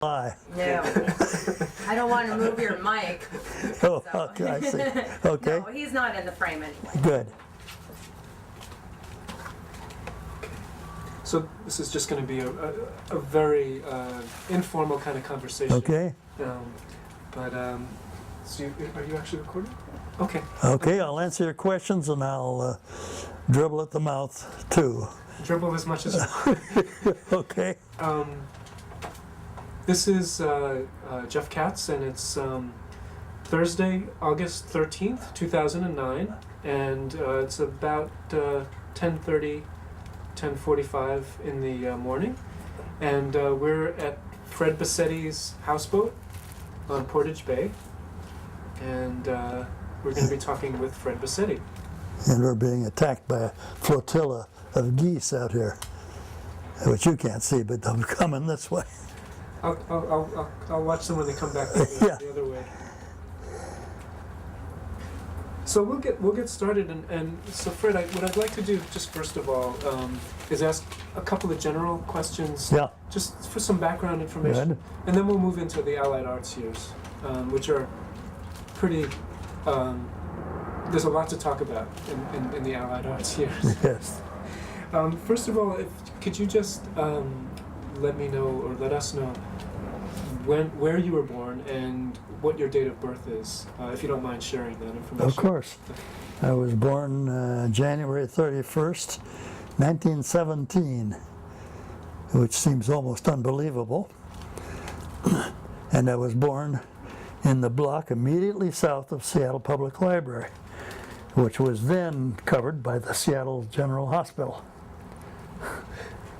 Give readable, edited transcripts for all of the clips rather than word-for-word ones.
lie. No, I don't want to move your mic. Oh, So. okay, I see. Okay, No, he's not in the frame anyway. good. So this is just going to be a very informal kind of conversation. Okay, So are you actually recording? Okay. okay, I'll answer your questions and I'll dribble at the mouth too. Dribble as much as you want. Okay, This is Jeff Katz, and it's Thursday, August 13th, 2009, and it's about 10:30, 10:45 in the morning, and we're at Fred Bassetti's houseboat on Portage Bay, and we're going to be talking with Fred Bassetti. and we're being attacked by a flotilla of geese out here, which you can't see, but they're coming this way. I'll watch them when they come back Yeah. the other way. So we'll get started, and so Fred, what I'd like to do just first of all is ask a couple of general questions, Yeah, just for some background information, good. and then we'll move into the Allied Arts years, which are pretty. There's a lot to talk about in the Allied Arts years. Yes. First of all, could you just let me know, or let us know, where you were born and what your date of birth is, if you don't mind sharing that information. Of course. I was born January 31st, 1917, which seems almost unbelievable. And I was born in the block immediately south of Seattle Public Library, which was then covered by the Seattle General Hospital.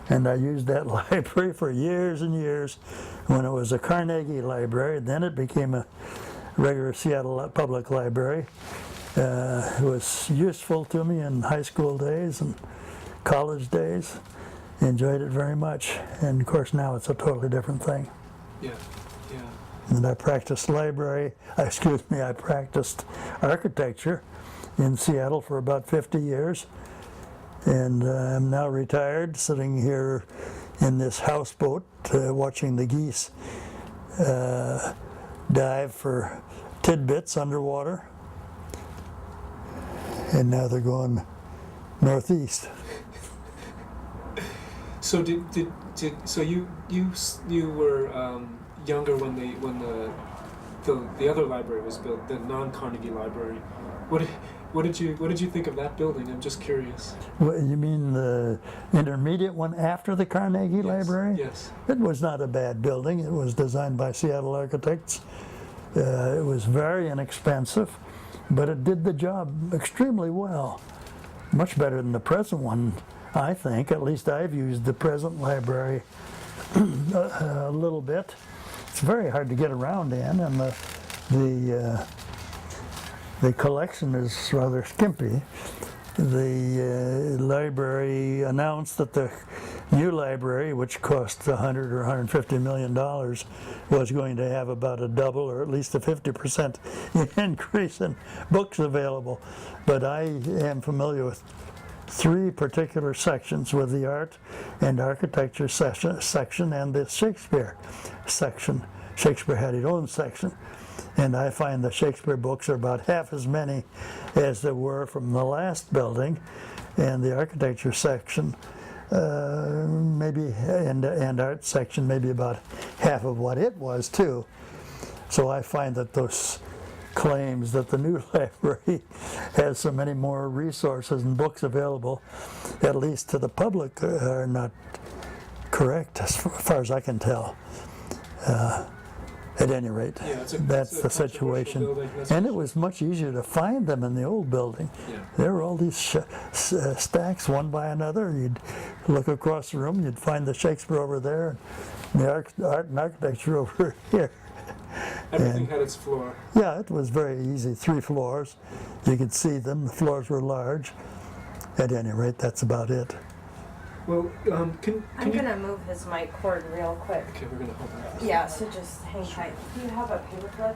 And I used that library for years and years when it was a Carnegie library. Then it became a regular Seattle Public Library. It was useful to me in high school days and college days. Enjoyed it very much. And of course now it's a totally different thing. Yeah. And I practiced I practiced architecture in Seattle for about 50 years. And I'm now retired, sitting here in this houseboat, watching the geese dive for tidbits underwater. And now they're going northeast. So so you were younger when the other library was built, the non-Carnegie library. What did you think of that building? I'm just curious. What, you mean the intermediate one after the Carnegie Library? Yes. It was not a bad building. It was designed by Seattle architects. It was very inexpensive, but it did the job extremely well. Much better than the present one, I think. At least I've used the present library a little bit. It's very hard to get around in, and the collection is rather skimpy. The library announced that the new library, which cost $100 or $150 million, was going to have about a double or at least a 50% increase in books available. But I am familiar with three particular sections, with the art and architecture section and the Shakespeare section. Shakespeare had his own section. And I find the Shakespeare books are about half as many as there were from the last building, and the architecture section maybe, and art section maybe about half of what it was too. So I find that those claims that the new library has so many more resources and books available, at least to the public, are not correct as far as I can tell. At any rate, Yeah, that's the situation. And it was much easier to find them in the old building. Yeah. There were all these stacks, one by another. You'd look across the room, you'd find the Shakespeare over there, and the art and architecture over here. Everything had its floor. Yeah, it was very easy. 3 floors. You could see them. The floors were large. At any rate, that's about it. Well, I'm gonna move his mic cord real quick. Okay, we're gonna hold that. Yeah, so just hang tight. Do you have a paperclip?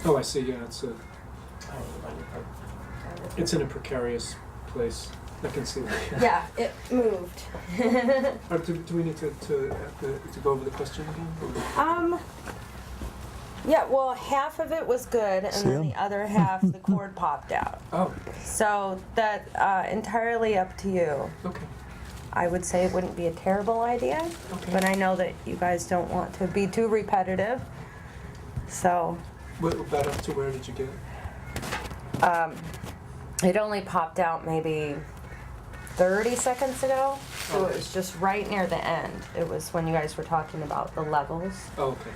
Oh, I see. Yeah, it's in a precarious place. I can see that. Yeah, it moved. Do we need to go over the question again? Or? Yeah, well, half of it was good, and See then 'em? the other half, the cord popped out. Oh, So that entirely up to you. okay. I would say it wouldn't be a terrible idea, Okay. but I know that you guys don't want to be too repetitive. So About up to where did you get it? it only popped out maybe 30 seconds ago. So it was just right near the end. It was when you guys were talking about the levels. Oh, okay.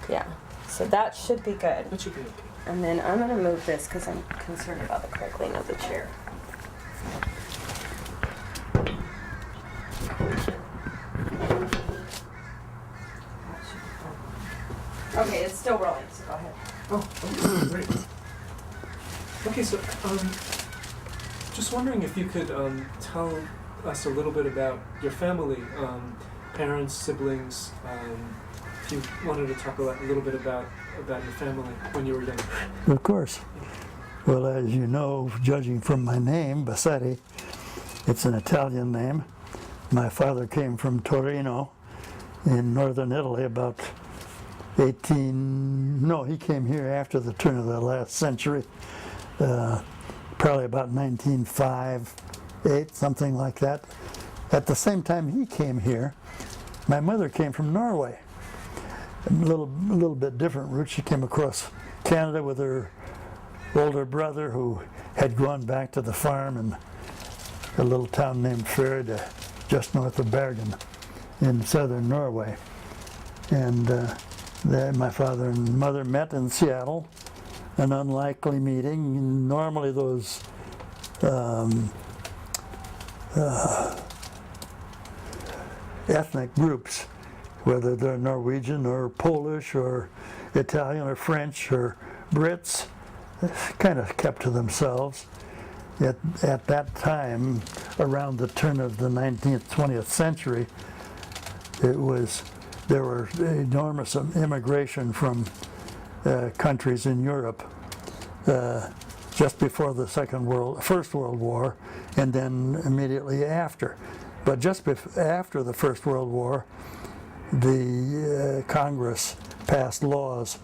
Yeah. So that should be good. That should be okay. And then I'm gonna move this because I'm concerned about the crinkling of the chair. Okay, it's still rolling, so go ahead. Oh, okay, great. Okay, so just wondering if you could tell us a little bit about your family, parents, siblings. If you wanted to talk a little bit about your family when you were young. Of course. Well, as you know, judging from my name, Bassetti, it's an Italian name. My father came from Torino in northern Italy about he came here after the turn of the last century, probably about 1905, 8, something like that. At the same time he came here, my mother came from Norway. A little bit different route. She came across Canada with her older brother who had gone back to the farm in a little town named Førde, just north of Bergen in southern Norway. And there my father and mother met in Seattle, an unlikely meeting. Normally those ethnic groups, whether they're Norwegian or Polish or Italian or French or Brits, kind of kept to themselves. At that time, around the turn of the 19th, 20th century, there were enormous immigration from countries in Europe just before the First World War, and then immediately after. But just after the First World War, the Congress passed laws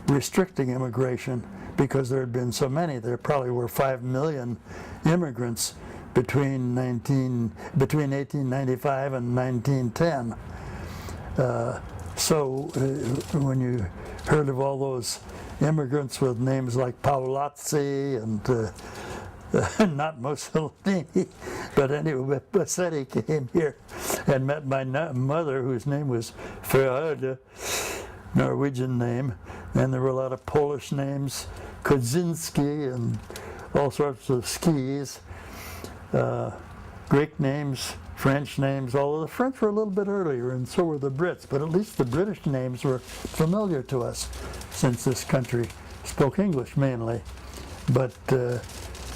restricting immigration because there had been so many. There probably were 5 million immigrants between 1895 and 1910. So when you heard of all those immigrants with names like Paolazzi and not Mussolini, but anyway, Bassetti came here and met my mother, whose name was Førde, Norwegian name, and there were a lot of Polish names, Kodzinski and all sorts of skis, Greek names, French names, although the French were a little bit earlier and so were the Brits, but at least the British names were familiar to us since this country spoke English mainly. But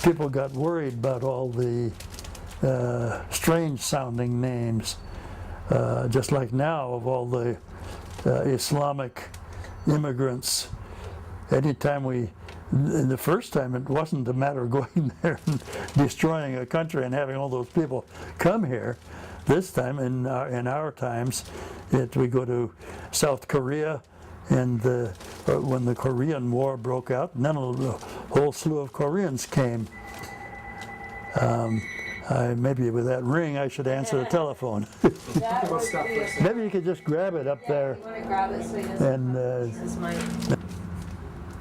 people got worried about all the strange sounding names, just like now of all the Islamic immigrants. Anytime the first time it wasn't a matter of going there and destroying a country and having all those people come here. This time, in our times, we go to South Korea, and when the Korean War broke out, and then a whole slew of Koreans came. Maybe with that ring, I should answer the telephone. That would be Maybe you could just grab it up there. You want to grab it so he doesn't And use his mic.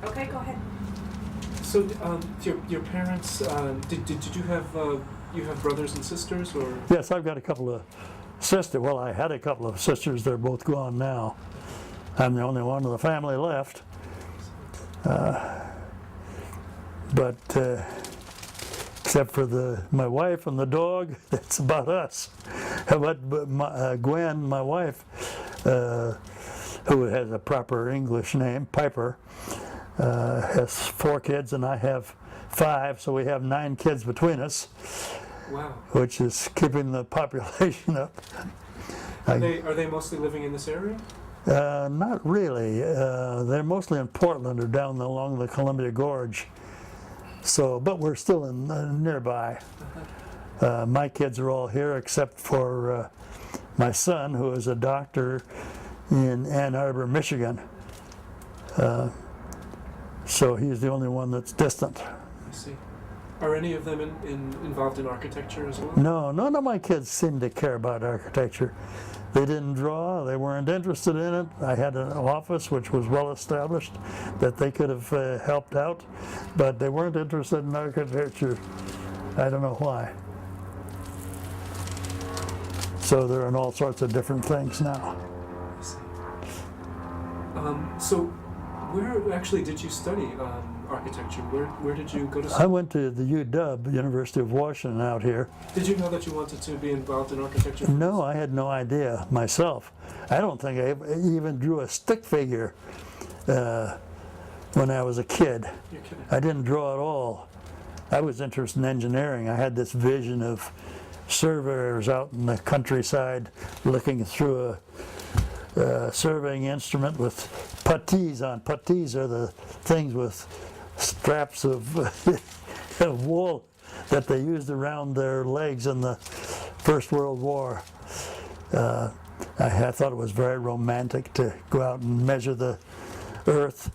Okay, go ahead. So, your parents, did you have brothers and sisters, or? yes, I've got a couple of sisters. Well, I had a couple of sisters. They're both gone now. I'm the only one of the family left. But except for my wife and the dog, that's about us. But Gwen, my wife, who has a proper English name, Piper, has 4 kids, and I have 5, so we have 9 kids between us. Wow. Which is keeping the population up. Are they mostly living in this area? Not really. They're mostly in Portland or down along the Columbia Gorge. So, but we're still in nearby. My kids are all here except for my son, who is a doctor in Ann Arbor, Michigan. So he's the only one that's distant. I see. Are any of them involved in architecture as well? No, none of my kids seem to care about architecture. They didn't draw, they weren't interested in it. I had an office which was well established that they could have helped out, but they weren't interested in architecture. I don't know why. So they're in all sorts of different things now. I see. So where actually did you study architecture? Where did you go to school? I went to the UW, University of Washington out here. Did you know that you wanted to be involved in architecture? No, I had no idea myself. I don't think I even drew a stick figure when I was a kid. You're kidding. I didn't draw at all. I was interested in engineering. I had this vision of surveyors out in the countryside looking through a surveying instrument with puttees on. Puttees are the things with straps of, of wool that they used around their legs in the First World War. I thought it was very romantic to go out and measure the earth,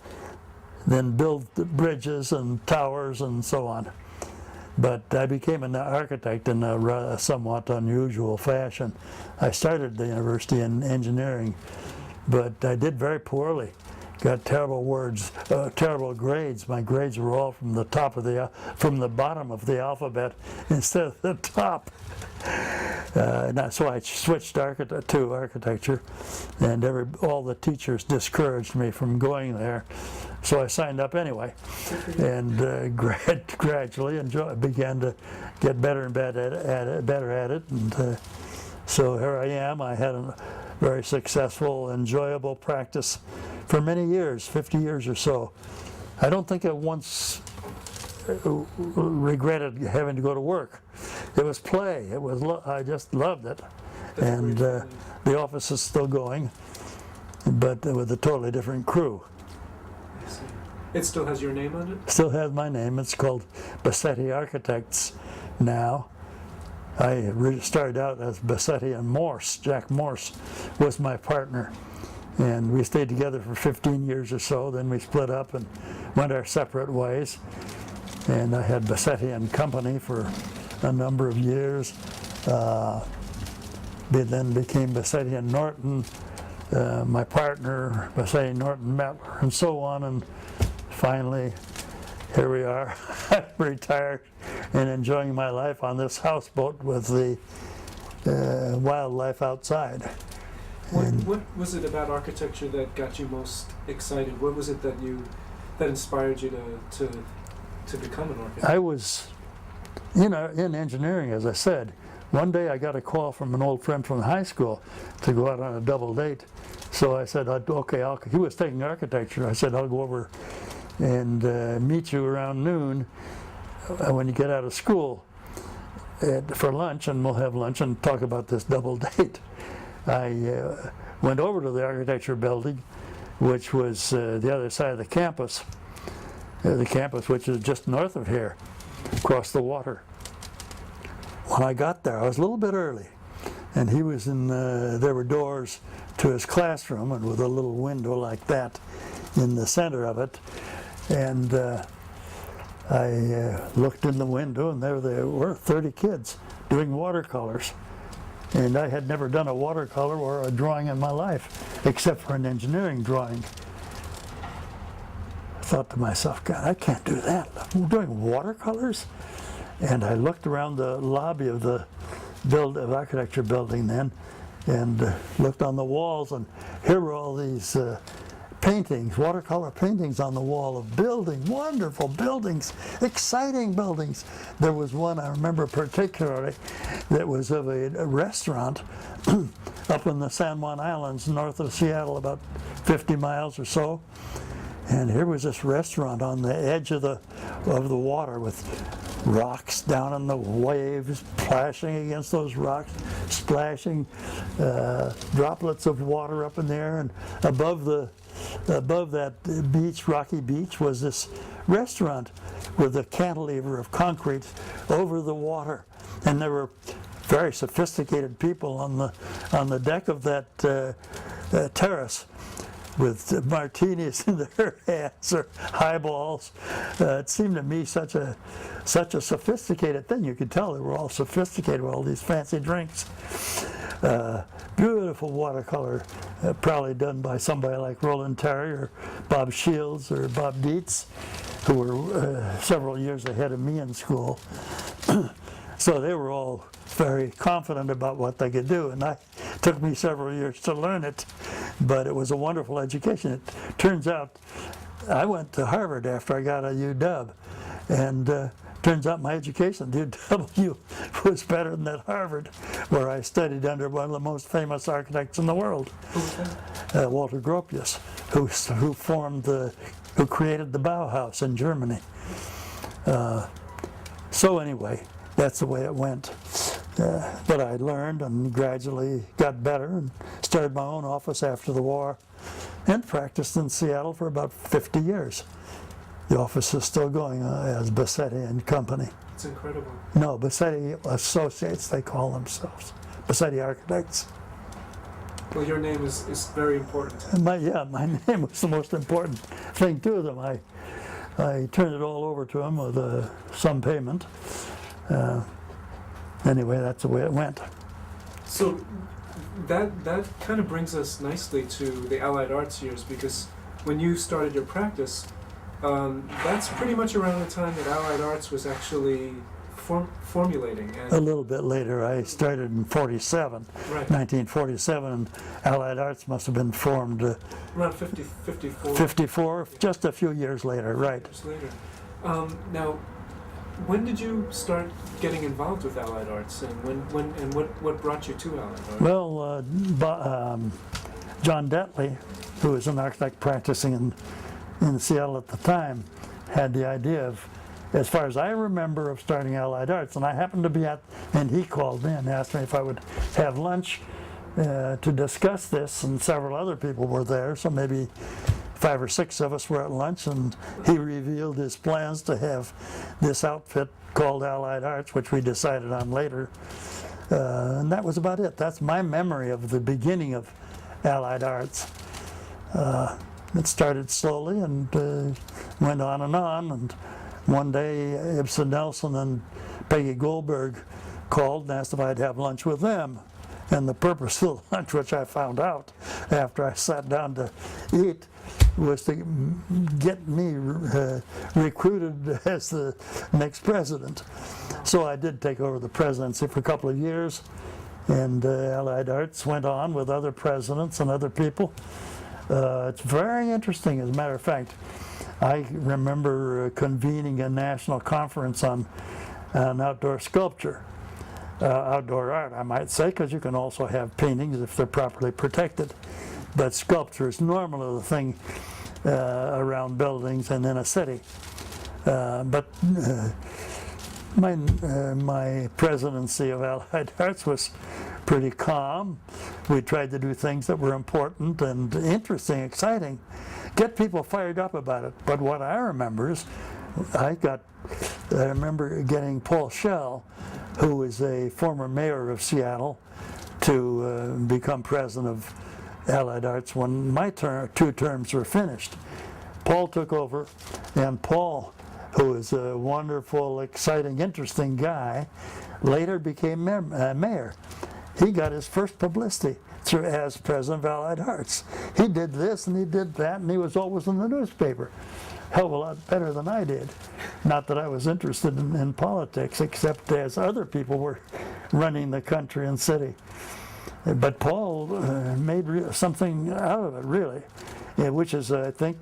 then build the bridges and towers and so on. But I became an architect in a somewhat unusual fashion. I started the university in engineering, but I did very poorly. Got terrible grades. My grades were all from the bottom of the alphabet instead of the top. So I switched to architecture, and all the teachers discouraged me from going there. So I signed up anyway, and gradually began to get better and better at it. And so here I am. I had a very successful, enjoyable practice for many years, 50 years or so. I don't think I once regretted having to go to work. It was play. I just loved it. And the office is still going, but with a totally different crew. I see. It still has your name on it? Still has my name. It's called Bassetti Architects now. I started out as Bassetti and Morse. Jack Morse was my partner. And we stayed together for 15 years or so. Then we split up and went our separate ways. And I had Bassetti and Company for a number of years. Then became Bassetti and Norton. My partner, Bassetti, Norton, Mettler, and so on. And finally, here we are. I'm retired and enjoying my life on this houseboat with the wildlife outside. What was it about architecture that got you most excited? What was it that inspired you to become an architect? I was, in engineering, as I said. One day I got a call from an old friend from high school to go out on a double date. So I said, okay, he was taking architecture. I said, I'll go over and meet you around noon when you get out of school for lunch, and we'll have lunch and talk about this double date. I went over to the architecture building, which was the other side of the campus which is just north of here, across the water. When I got there, I was a little bit early, and he was there were doors to his classroom, and with a little window like that in the center of it, and I looked in the window, and there were 30 kids doing watercolors. And I had never done a watercolor or a drawing in my life, except for an engineering drawing. I thought to myself, God, I can't do that. I'm doing watercolors? And I looked around the lobby of the architecture building then, and looked on the walls, and here were all these paintings, watercolor paintings on the wall of buildings, wonderful buildings, exciting buildings. There was one I remember particularly that was of a restaurant up in the San Juan Islands north of Seattle, about 50 miles or so. And here was this restaurant on the edge of the water with rocks down in the waves, splashing against those rocks, splashing droplets of water up in the air, and above that beach, rocky beach, was this restaurant with a cantilever of concrete over the water. And there were very sophisticated people on the deck of that terrace with martinis in their hands or highballs. It seemed to me such a sophisticated thing. You could tell they were all sophisticated with all these fancy drinks. Beautiful watercolor, probably done by somebody like Roland Terry or Bob Shields or Bob Dietz, who were several years ahead of me in school. So they were all very confident about what they could do, and it took me several years to learn it, but it was a wonderful education. It turns out I went to Harvard after I got a UW, and turns out my education at UW was better than at Harvard, where I studied under one of the most famous architects in the world, Walter Gropius, who created the Bauhaus in Germany. So anyway, that's the way it went. But I learned and gradually got better and started my own office after the war and practiced in Seattle for about 50 years. The office is still going as Bassetti and Company. It's incredible. No, Bassetti Associates, they call themselves. Bassetti Architects. Well, your name is very important. And my name was the most important thing to them. I turned it all over to them with some payment. Anyway, that's the way it went. So that kind of brings us nicely to the Allied Arts years, because when you started your practice, that's pretty much around the time that Allied Arts was actually formulating. And A little bit later. I started in 47, right. 1947, and Allied Arts must have been formed Around 54. 54, just a few years later, right. Years later. Now, when did you start getting involved with Allied Arts, and what brought you to Allied Arts? Well, John Detley, who was an architect practicing in Seattle at the time, had the idea of, as far as I remember, of starting Allied Arts, and I happened to be and he called me and asked me if I would have lunch to discuss this, and several other people were there, so maybe 5 or 6 of us were at lunch, and he revealed his plans to have this outfit called Allied Arts, which we decided on later, and that was about it. That's my memory of the beginning of Allied Arts. It started slowly and went on, and one day Ibsen Nelson and Peggy Goldberg called and asked if I'd have lunch with them. And the purpose of the lunch, which I found out after I sat down to eat, was to get me recruited as the next president. So I did take over the presidency for a couple of years, and Allied Arts went on with other presidents and other people. It's very interesting. As a matter of fact, I remember convening a national conference on outdoor sculpture. Outdoor art, I might say, because you can also have paintings if they're properly protected. But sculpture is normally the thing around buildings and in a city. But my presidency of Allied Arts was pretty calm. We tried to do things that were important and interesting, exciting, get people fired up about it. But what I remember is I remember getting Paul Schell, who was a former mayor of Seattle, to become president of Allied Arts when my 2 terms were finished. Paul took over, and Paul, who was a wonderful, exciting, interesting guy, later became mayor. He got his first publicity as president of Allied Arts. He did this and he did that, and he was always in the newspaper. Hell of a lot better than I did. Not that I was interested in politics, except as other people were running the country and city. But Paul made something out of it, really, which is, I think,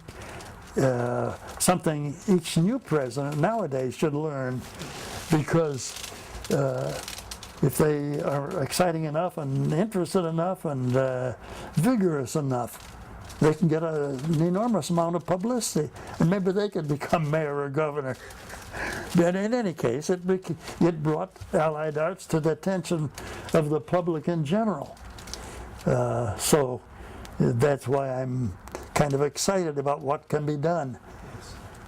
something each new president nowadays should learn, because if they are exciting enough and interested enough and vigorous enough, they can get an enormous amount of publicity, and maybe they could become mayor or governor. But in any case, it brought Allied Arts to the attention of the public in general. So that's why I'm kind of excited about what can be done.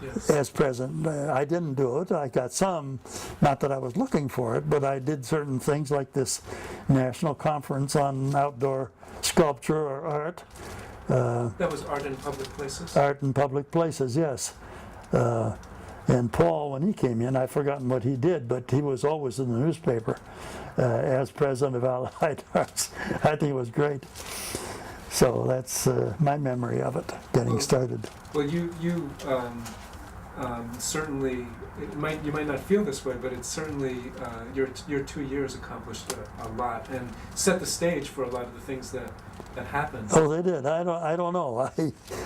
Yes. as president. I didn't do it. I got some, not that I was looking for it, but I did certain things like this national conference on outdoor sculpture or art. That was art in public places. Art in public places, yes. And Paul, when he came in, I've forgotten what he did, but he was always in the newspaper as president of Allied Arts. I think it was great. So that's my memory of it, getting started. Well, you certainly, you might not feel this way, but it's certainly, your 2 years accomplished a lot and set the stage for a lot of the things that happened. Oh, they did. I don't know.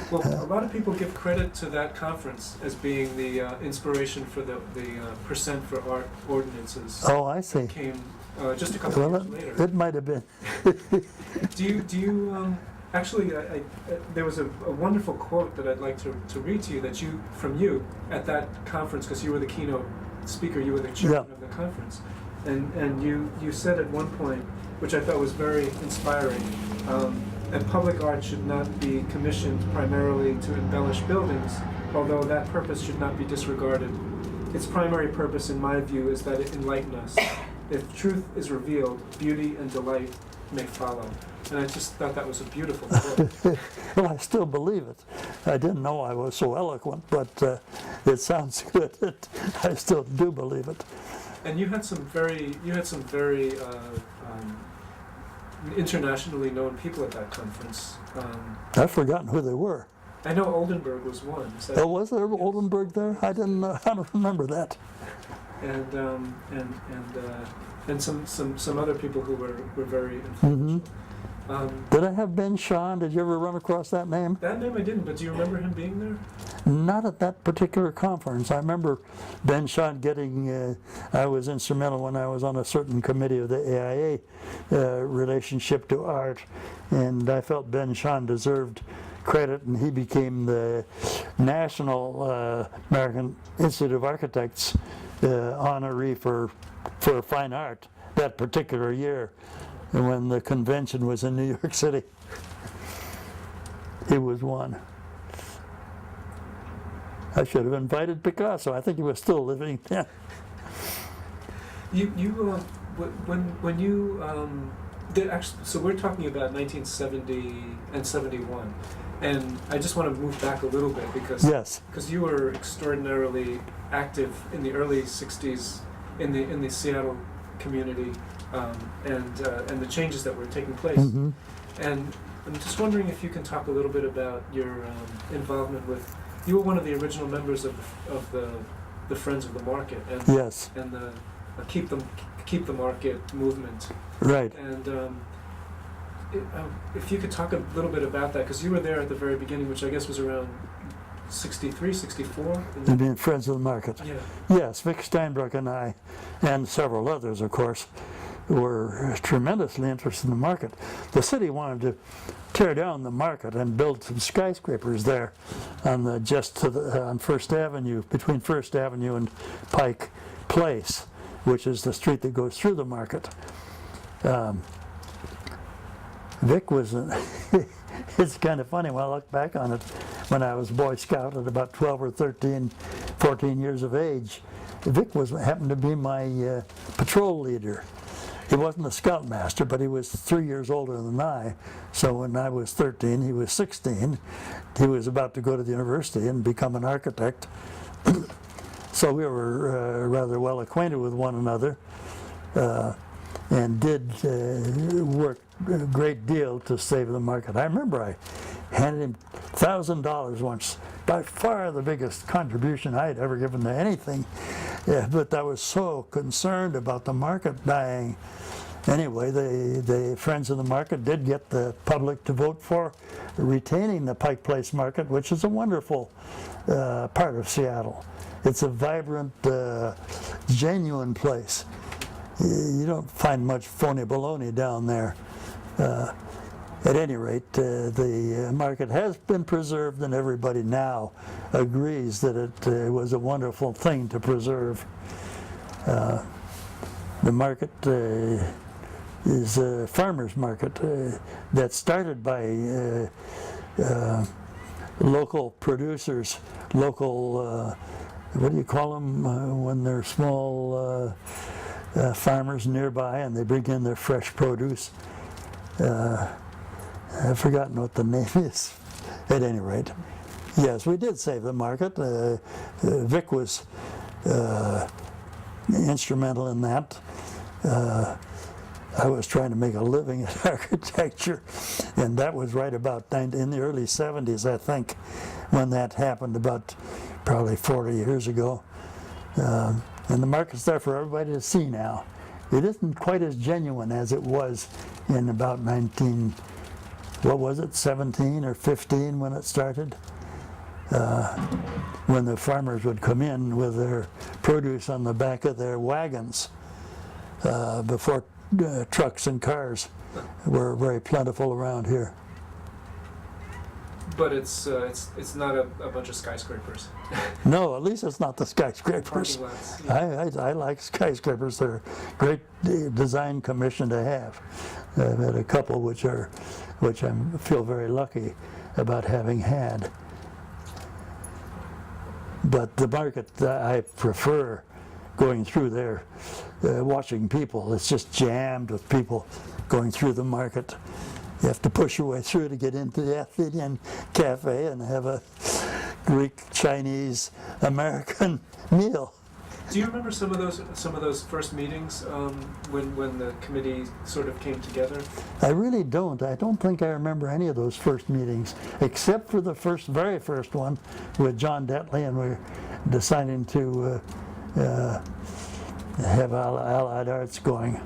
Well, a lot of people give credit to that conference as being the inspiration for the percent for art ordinances. Oh, I see. Came just a couple of years later. It might have been. Do you actually, there was a wonderful quote that I'd like to read to you from you at that conference, because you were the keynote speaker, you were the chairman of the conference, and you said at one point, which I thought was very inspiring, that public art should not be commissioned primarily to embellish buildings, although that purpose should not be disregarded. Its primary purpose, in my view, is that it enlighten us. If truth is revealed, beauty and delight may follow. And I just thought that was a beautiful quote. Well, I still believe it. I didn't know I was so eloquent, but it sounds good. I still do believe it. And you had some very internationally known people at that conference. I've forgotten who they were. I know Oldenburg was one. Oh, was there Oldenburg there? I don't remember that. And some other people who were very influential. Did I have Ben Shahn? Did you ever run across that name? That name I didn't, but do you remember him being there? Not at that particular conference. I remember Ben Shahn getting, I was instrumental when I was on a certain committee of the AIA relationship to art, and I felt Ben Shahn deserved credit, and he became the National American Institute of Architects honoree for fine art that particular year. And when the convention was in New York City, he was one. I should have invited Picasso. I think he was still living then. When you did actually, so we're talking about 1970 and 71, and I just want to move back a little bit because you were extraordinarily active in the early 60s in the Seattle community. And the changes that were taking place. And I'm just wondering if you can talk a little bit about your involvement with. You were one of the original members of the Friends of the Market and the Keep the Market movement. Right. And if you could talk a little bit about that, because you were there at the very beginning, which I guess was around 63, 64? You mean Friends of the Market? Yeah. Yes, Vic Steinbruck and I, and several others, of course, were tremendously interested in the market. The city wanted to tear down the market and build some skyscrapers there on on First Avenue, between First Avenue and Pike Place, which is the street that goes through the market. Vic was, it's kind of funny when I look back on it, when I was Boy Scout at about 12 or 13, 14 years of age, Vic happened to be my patrol leader. He wasn't a scoutmaster, but he was 3 years older than I. So when I was 13, he was 16. He was about to go to the university and become an architect. So we were rather well acquainted with one another and did work a great deal to save the market. I remember I handed him $1,000 once, by far the biggest contribution I had ever given to anything. But I was so concerned about the market dying. Anyway, the Friends of the Market did get the public to vote for retaining the Pike Place Market, which is a wonderful part of Seattle. It's a vibrant, genuine place. You don't find much phony baloney down there. At any rate, the market has been preserved, and everybody now agrees that it was a wonderful thing to preserve. The market is a farmer's market that started by local producers, local, what do you call them when they're small farmers nearby and they bring in their fresh produce. I've forgotten what the name is. At any rate, yes, we did save the market. Vic was instrumental in that. I was trying to make a living at architecture, and that was right about in the early 70s, I think, when that happened, about probably 40 years ago. And the market's there for everybody to see now. It isn't quite as genuine as it was in about 17 or 15 when it started? When the farmers would come in with their produce on the back of their wagons before trucks and cars were very plentiful around here. But it's not a bunch of skyscrapers. No, at least it's not the skyscrapers. Parking lots, yeah. I like skyscrapers. They're a great design commission to have. I've had a couple which I feel very lucky about having had. But the market, I prefer going through there, watching people. It's just jammed with people going through the market. You have to push your way through to get into the Athenian Cafe and have a Greek, Chinese, American meal. Do you remember some of those first meetings when the committee sort of came together? I really don't. I don't think I remember any of those first meetings, except for the very first one with John Detley, and we're deciding to have Allied Arts going.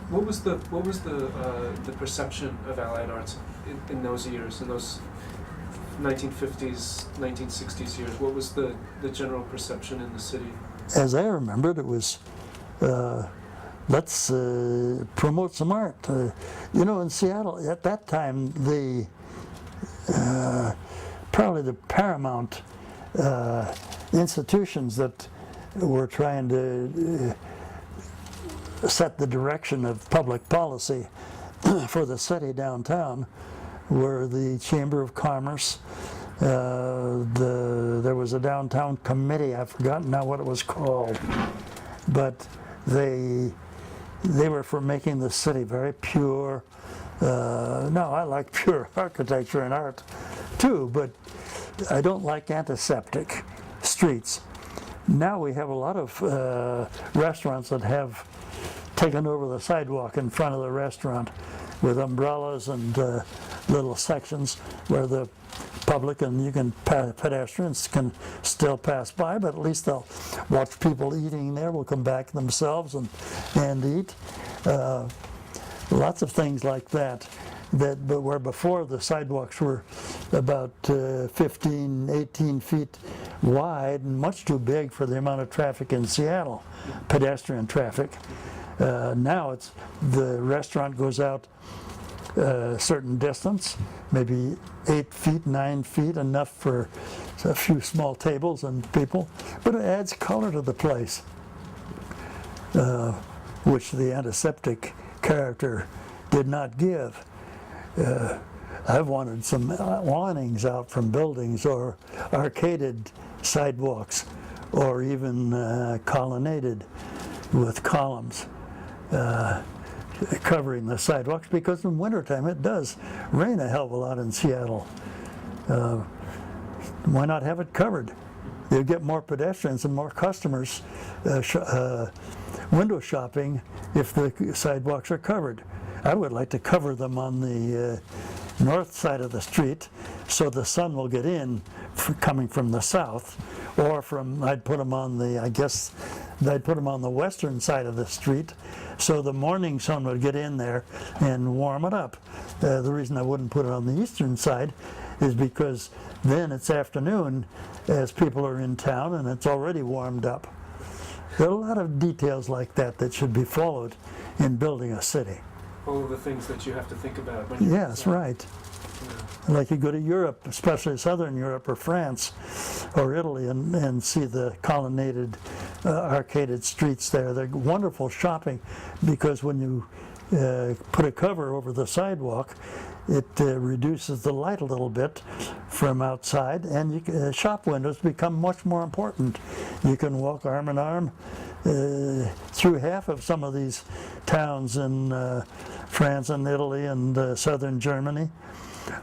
What was the perception of Allied Arts in those years, in those 1950s, 1960s years? What was the general perception in the city? As I remembered, it was let's promote some art. In Seattle at that time, probably the paramount institutions that were trying to set the direction of public policy for the city downtown were the Chamber of Commerce. There was a downtown committee, I've forgotten now what it was called, but they were for making the city very pure. Now I like pure architecture and art too, but I don't like antiseptic streets. Now we have a lot of restaurants that have taken over the sidewalk in front of the restaurant with umbrellas and little sections where the public and pedestrians can still pass by, but at least they'll watch people eating there, will come back themselves and eat. Lots of things like that. But where before the sidewalks were about 15, 18 feet wide and much too big for the amount of traffic in Seattle, pedestrian traffic. Now it's the restaurant goes out a certain distance, maybe 8 feet, 9 feet, enough for a few small tables and people, but it adds color to the place, which the antiseptic character did not give. I've wanted some awnings out from buildings or arcaded sidewalks or even colonnaded with columns covering the sidewalks, because in wintertime it does rain a hell of a lot in Seattle. Why not have it covered? You'll get more pedestrians and more customers window shopping if the sidewalks are covered. I would like to cover them on the north side of the street so the sun will get in coming from the south, or I'd put them on the western side of the street so the morning sun would get in there and warm it up. The reason I wouldn't put it on the eastern side is because then it's afternoon as people are in town and it's already warmed up. There are a lot of details like that should be followed in building a city. All of the things that you have to think about when you Yes, right. Yeah. Like you go to Europe, especially Southern Europe or France or Italy, and see the colonnaded, arcaded streets there. They're wonderful shopping, because when you put a cover over the sidewalk, it reduces the light a little bit from outside, and shop windows become much more important. You can walk arm in arm through half of some of these towns in France and Italy and southern Germany,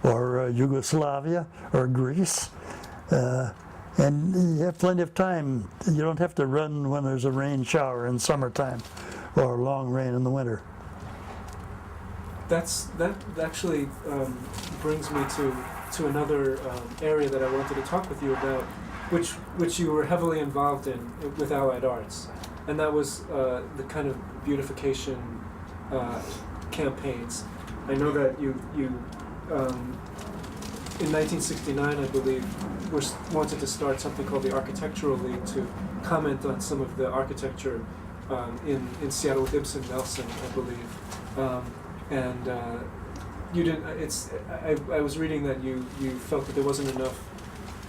or Yugoslavia, or Greece. And you have plenty of time. You don't have to run when there's a rain shower in summertime or long rain in the winter. That actually brings me to another area that I wanted to talk with you about, which you were heavily involved in with Allied Arts, and that was the kind of beautification campaigns. I know that you in 1969, I believe, wanted to start something called the Architectural League to comment on some of the architecture in Seattle with Ibsen Nelson, I believe. You didn't. I was reading that you felt that there wasn't enough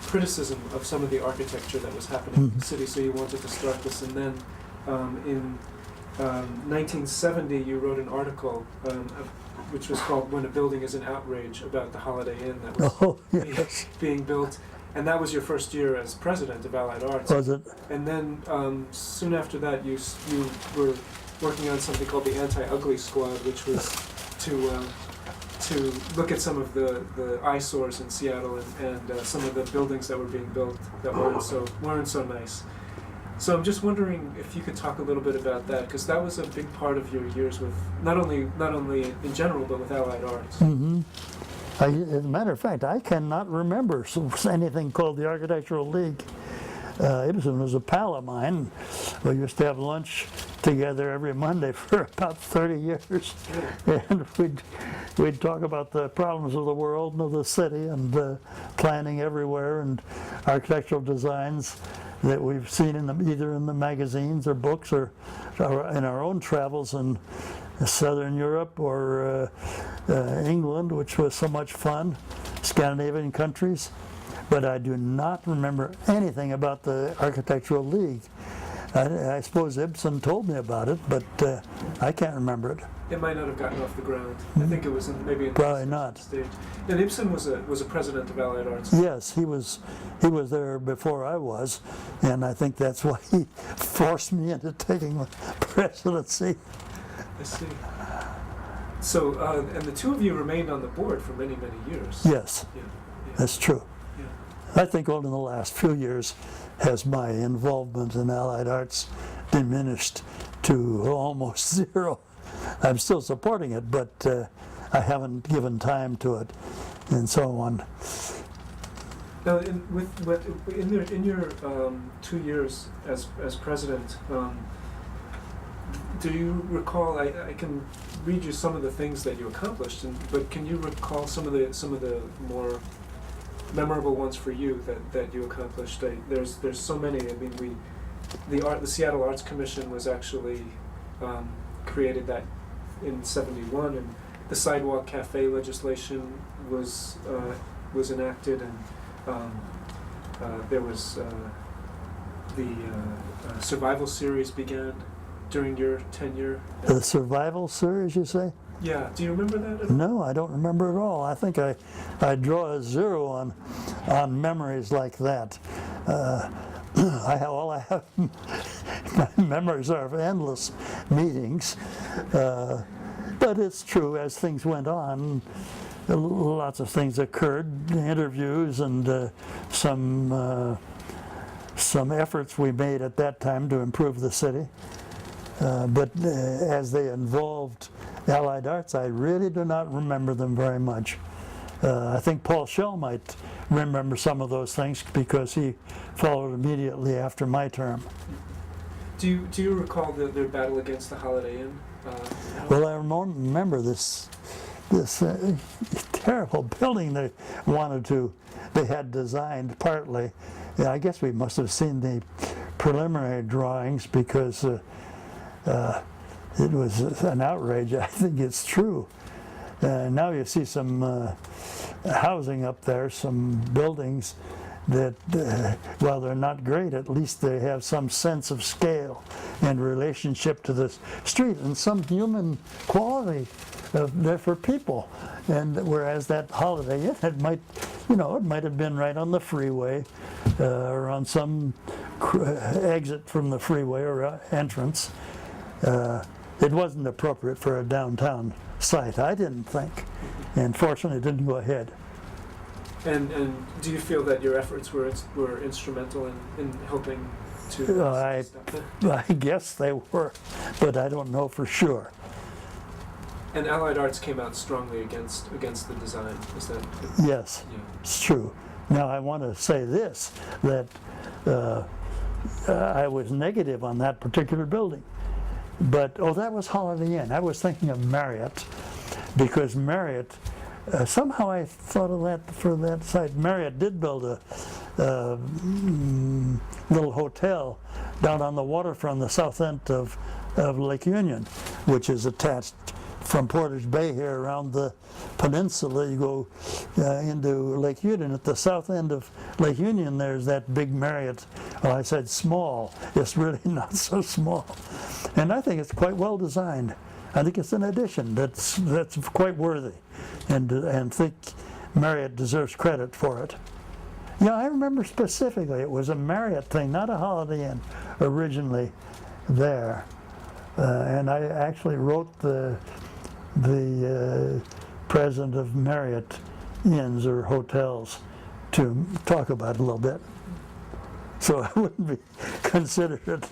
criticism of some of the architecture that was happening in the city, so you wanted to start this. And then in 1970, you wrote an article which was called "When a Building is an Outrage" about the Holiday Inn that was being built. And that was your first year as president of Allied Arts. Was it? And then soon after that, you were working on something called the Anti-Ugly Squad, which was to look at some of the eyesores in Seattle and some of the buildings that were being built that weren't so nice. So I'm just wondering if you could talk a little bit about that, because that was a big part of your years with not only in general but with Allied Arts. Mm-hmm. As a matter of fact, I cannot remember anything called the Architectural League. Ibsen was a pal of mine. We used to have lunch together every Monday for about 30 years. And we'd talk about the problems of the world and of the city and planning everywhere and architectural designs that we've seen either in the magazines or books or in our own travels in Southern Europe or England, which was so much fun, Scandinavian countries. But I do not remember anything about the Architectural League. I suppose Ibsen told me about it, but I can't remember it. It might not have gotten off the ground. I think it was maybe in Probably the not. stage. And Ibsen was a president of Allied Arts. Yes, he was there before I was, and I think that's why he forced me into taking the presidency. I see. So, and the two of you remained on the board for many, many years. Yes, Yeah. that's true. Yeah. I think only in the last few years has my involvement in Allied Arts diminished to almost zero. I'm still supporting it, but I haven't given time to it, and so on. Now, in your 2 years as president, do you recall? I can read you some of the things that you accomplished, but can you recall some of the more memorable ones for you that you accomplished? There's so many. I mean, the Seattle Arts Commission was actually created that in '71, and the sidewalk cafe legislation was enacted, and there was the survival series began during your tenure. The Survival Series, you say? Yeah. Do you remember that at all? No, I don't remember at all. I think I draw a zero on memories like that. All I have my memories are of endless meetings, but it's true, as things went on, lots of things occurred, interviews and some efforts we made at that time to improve the city. But as they involved Allied Arts, I really do not remember them very much. I think Paul Schell might remember some of those things because he followed immediately after my term. Do you recall their battle against the Holiday Inn? Well, I remember this terrible building they had designed partly. I guess we must have seen the preliminary drawings because it was an outrage. I think it's true. Now you see some housing up there, some buildings that, while they're not great, at least they have some sense of scale and relationship to the street and some human quality they're for people. And whereas that Holiday Inn, it might have been right on the freeway or on some exit from the freeway or entrance. It wasn't appropriate for a downtown site, I didn't think. And fortunately, it didn't go ahead. And do you feel that your efforts were instrumental in helping to I guess they were, but I don't know for sure. And Allied Arts came out strongly against the design. Is that? Yes, Yeah. it's true. Now I want to say this, that I was negative on that particular building. But, that was Holiday Inn. I was thinking of Marriott, because Marriott, somehow I thought of that for that site. Marriott did build a little hotel down on the waterfront, the south end of Lake Union, which is attached from Portage Bay here around the peninsula. You go into Lake Union. At the south end of Lake Union, there's that big Marriott. Well, I said small. It's really not so small. And I think it's quite well designed. I think it's an addition that's quite worthy, and think Marriott deserves credit for it. Yeah, I remember specifically it was a Marriott thing, not a Holiday Inn, originally there. And I actually wrote the president of Marriott Inns or hotels to talk about it a little bit. So I wouldn't be considered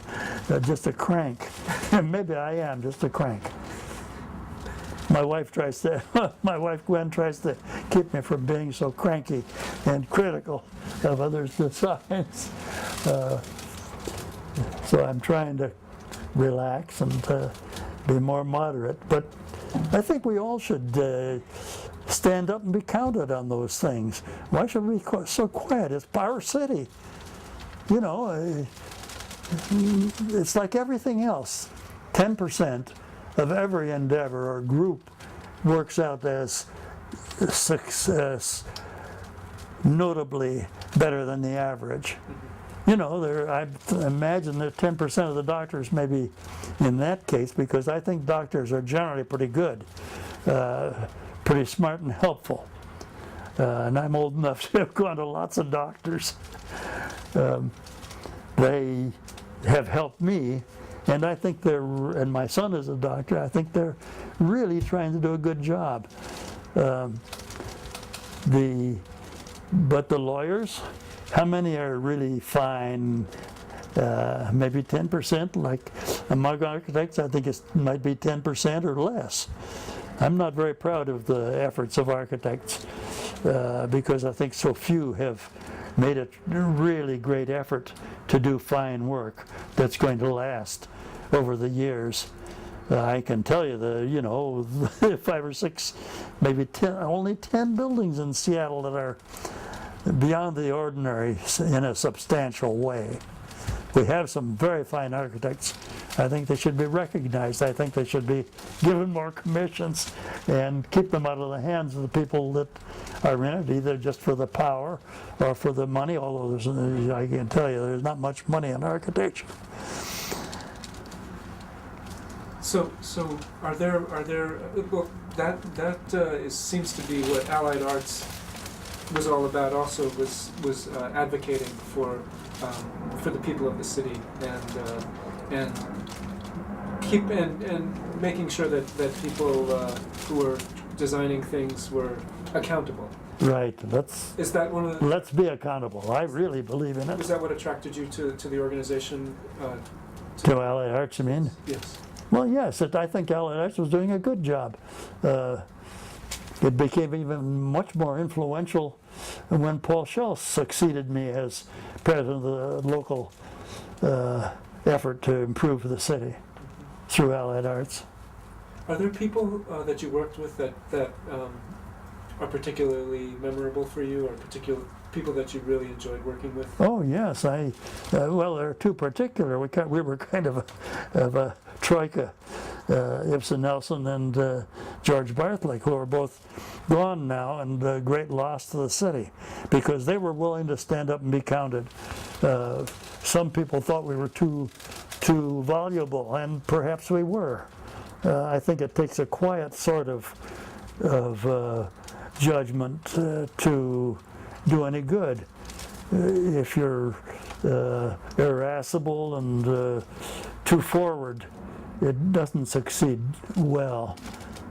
just a crank. Maybe I am just a crank. My wife Gwen tries to keep me from being so cranky and critical of others' designs. So I'm trying to relax and be more moderate. But I think we all should stand up and be counted on those things. Why should we be so quiet? It's our city. It's like everything else. 10% of every endeavor or group works out as success, notably better than the average. I imagine that 10% of the doctors may be in that case, because I think doctors are generally pretty good, pretty smart and helpful. And I'm old enough to have gone to lots of doctors. They have helped me, and I think and my son is a doctor, I think they're really trying to do a good job. But the lawyers, how many are really fine? Maybe 10%, like among architects, I think it might be 10% or less. I'm not very proud of the efforts of architects because I think so few have made a really great effort to do fine work that's going to last over the years. I can tell you 5 or 6, maybe 10, only 10 buildings in Seattle that are beyond the ordinary in a substantial way. We have some very fine architects. I think they should be recognized. I think they should be given more commissions and keep them out of the hands of the people that are in it, either just for the power or for the money, although I can tell you there's not much money in architecture. So are there well, that seems to be what Allied Arts was all about. Also was advocating for the people of the city and making sure that people who were designing things were accountable. Right. Is that one of the? Let's be accountable. I really believe in it. Is that what attracted you to the organization? To Allied Arts, you mean? Yes. Well, yes. I think Allied Arts was doing a good job. It became even much more influential when Paul Schultz succeeded me as president of the local effort to improve the city through Allied Arts. Are there people that you worked with that are particularly memorable for you, or particular people that you really enjoyed working with? Oh yes, well, there are two particular. We were kind of a troika, Ibsen Nelson and George Barthlick, who are both gone now and a great loss to the city, because they were willing to stand up and be counted. Some people thought we were too voluble, and perhaps we were. I think it takes a quiet sort of judgment to do any good. If you're irascible and too forward, it doesn't succeed well.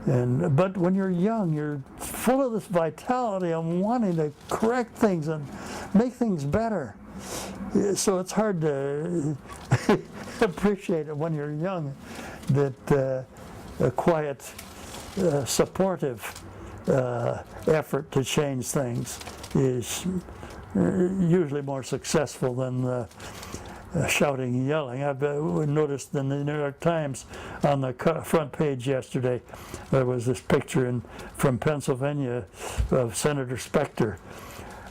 But when you're young, you're full of this vitality and wanting to correct things and make things better. So it's hard to appreciate it when you're young, that a quiet, supportive effort to change things is usually more successful than shouting and yelling. I've noticed in the New York Times on the front page yesterday, there was this picture from Pennsylvania of Senator Specter,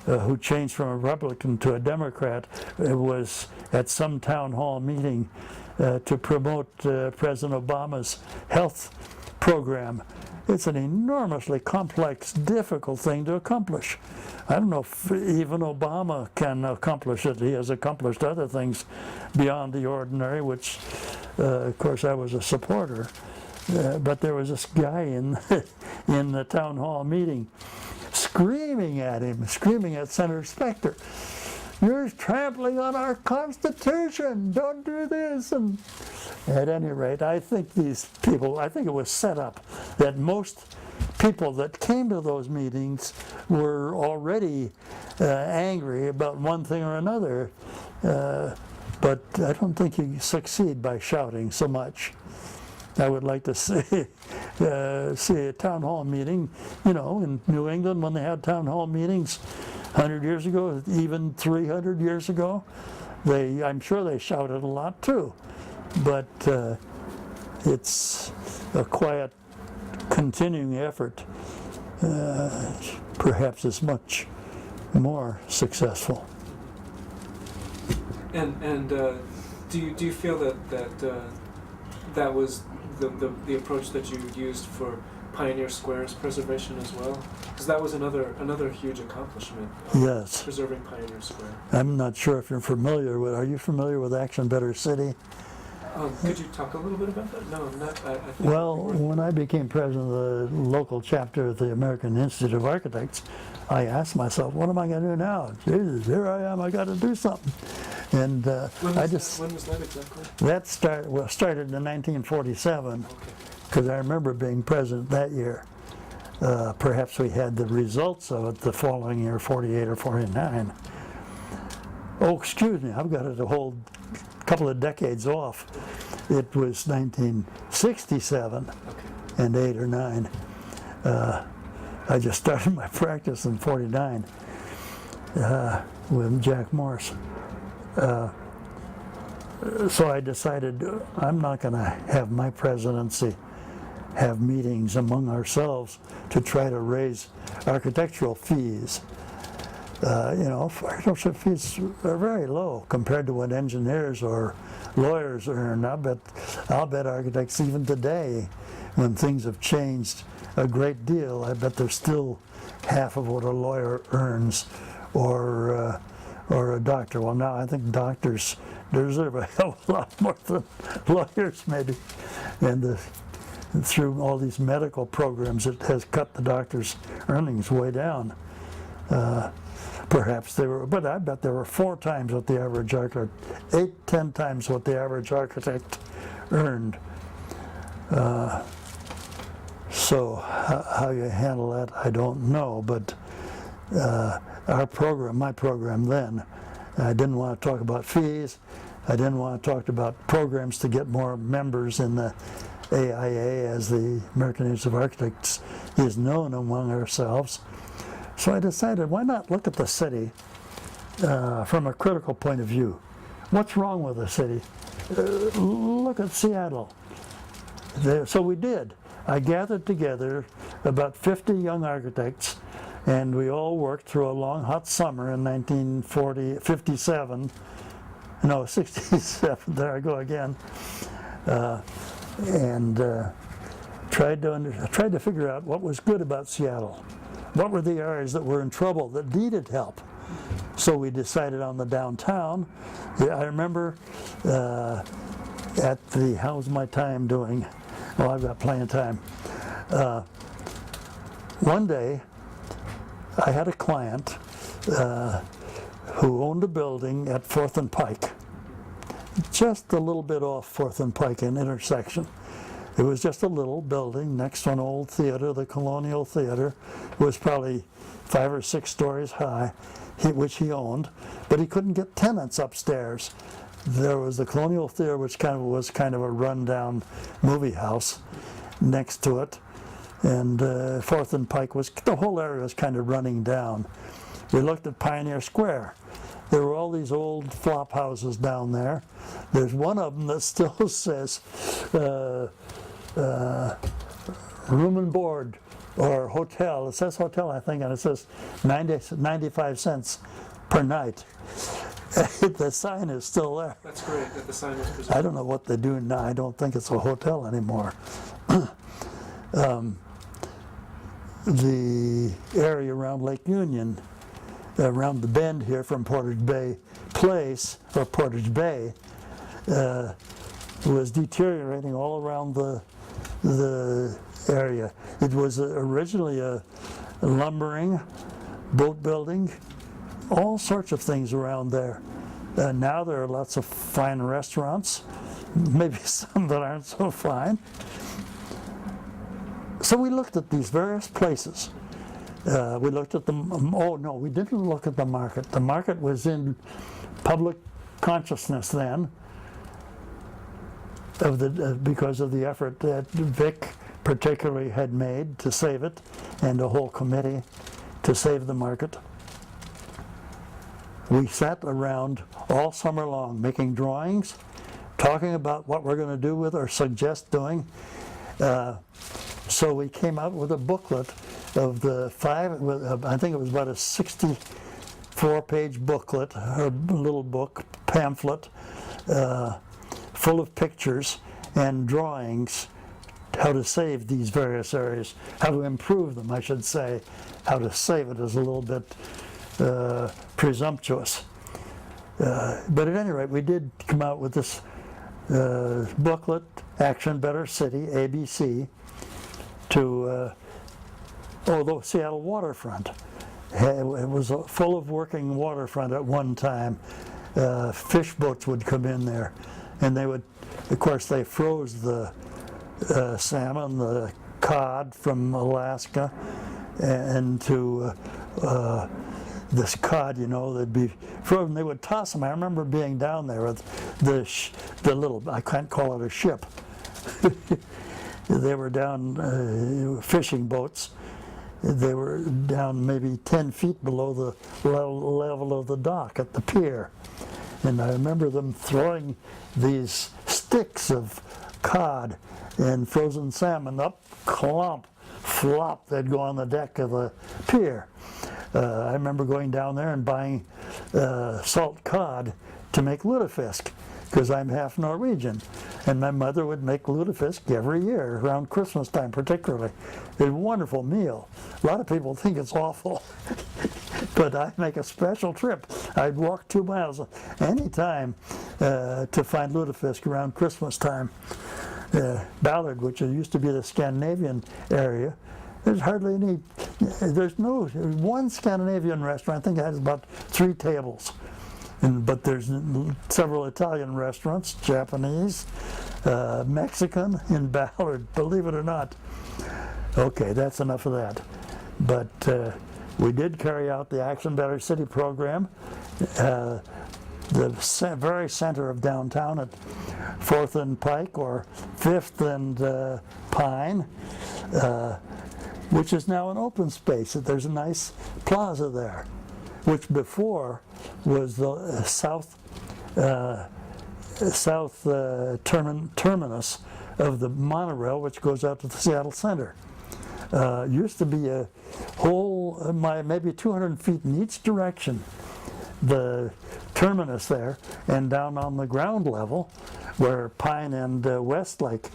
who changed from a Republican to a Democrat. It was at some town hall meeting to promote President Obama's health program. It's an enormously complex, difficult thing to accomplish. I don't know if even Obama can accomplish it. He has accomplished other things beyond the ordinary, which, of course, I was a supporter. But there was this guy in the town hall meeting screaming at him, screaming at Senator Specter, "You're trampling on our Constitution, don't do this." And at any rate, I think these people, I think it was set up that most people that came to those meetings were already angry about one thing or another, but I don't think you succeed by shouting so much. I would like to see a town hall meeting, in New England when they had town hall meetings 100 years ago, even 300 years ago. I'm sure they shouted a lot too, but it's a quiet, continuing effort, perhaps is much more successful. And do you feel that was the approach that you used for Pioneer Square's preservation as well? Because that was another huge accomplishment. Yes. Preserving Pioneer Square. I'm not sure if you're familiar with. Are you familiar with Action Better City? Could you talk a little bit about that? No, I'm not. I think Well, when I became president of the local chapter of the American Institute of Architects, I asked myself, what am I going to do now? Jesus, here I am, I got to do something. And when was that exactly? that started in 1947, because I remember being president that year. Perhaps we had the results of it the following year, 48 or 49. Oh, excuse me, I've got it a whole couple of decades off. It was 1967 and 8 or 9. I just started my practice in 49 with Jack Morse. So I decided I'm not going to have my presidency have meetings among ourselves to try to raise architectural fees. Architectural fees are very low compared to what engineers or lawyers earn. I'll bet architects even today, when things have changed a great deal, I bet they're still half of what a lawyer earns or a doctor. Well, now I think doctors deserve a hell of a lot more than lawyers, maybe. And through all these medical programs, it has cut the doctors' earnings way down. Perhaps they were, but I bet they were 4 times what the average architect, 8, 10 times what the average architect earned. So how you handle that, I don't know, but my program then, I didn't want to talk about fees. I didn't want to talk about programs to get more members in the AIA, as the American Institute of Architects is known among ourselves. So I decided, why not look at the city from a critical point of view? What's wrong with the city? Look at Seattle. So we did. I gathered together about 50 young architects, and we all worked through a long, hot summer in 67, there I go again, and tried to figure out what was good about Seattle. What were the areas that were in trouble, that needed help? So we decided on the downtown. I remember at the, how's my time doing? Well, I've got plenty of time. One day, I had a client who owned a building at 4th and Pike, just a little bit off 4th and Pike in intersection. It was just a little building next to an old theater, the Colonial Theater. It was probably 5 or 6 stories high, which he owned, but he couldn't get tenants upstairs. There was the Colonial Theater, which was kind of a rundown movie house next to it, and 4th and Pike the whole area was kind of running down. We looked at Pioneer Square. There were all these old flop houses down there. There's one of them that still says room and board or hotel. It says hotel, I think, and it says 95 cents per night. The sign is still there. That's great that the sign was preserved. I don't know what they do now. I don't think it's a hotel anymore. The area around Lake Union, around the bend here from Portage Bay Place, or Portage Bay, was deteriorating all around the area. It was originally a lumbering, boat building, all sorts of things around there. Now there are lots of fine restaurants, maybe some that aren't so fine. So we looked at these various places. We looked at them. Oh no, we didn't look at the market. The market was in public consciousness then, because of the effort that Vic particularly had made to save it, and a whole committee to save the market. We sat around all summer long making drawings, talking about what we're going to do with or suggest doing. So we came out with a booklet of the 5, I think it was about a 64-page booklet, or little book, pamphlet, full of pictures and drawings, how to save these various areas, how to improve them, I should say. How to save it is a little bit presumptuous. But at any rate, we did come out with this booklet, Action Better City, ABC, to the Seattle waterfront. It was full of working waterfront at one time. Fish boats would come in there, and they would, of course, they froze the salmon, the cod from Alaska, and to this cod, they'd be frozen. They would toss them. I remember being down there with the little, I can't call it a ship. They were down fishing boats. They were down maybe 10 feet below the level of the dock at the pier. And I remember them throwing these sticks of cod and frozen salmon up, clump, flop, they'd go on the deck of the pier. I remember going down there and buying salt cod to make lutefisk, because I'm half Norwegian. And my mother would make lutefisk every year, around Christmas time particularly. It's a wonderful meal. A lot of people think it's awful, but I make a special trip. I'd walk 2 miles anytime to find lutefisk around Christmas time. Ballard, which used to be the Scandinavian area, there's hardly any, there's one Scandinavian restaurant, I think it has about 3 tables. But there's several Italian restaurants, Japanese, Mexican in Ballard, believe it or not. Okay, that's enough of that. But we did carry out the Action Better City program. The very center of downtown at 4th and Pike, or 5th and Pine, which is now an open space. There's a nice plaza there, which before was the south terminus of the monorail, which goes out to the Seattle Center. Used to be a whole, maybe 200 feet in each direction, the terminus there, and down on the ground level, where Pine and Westlake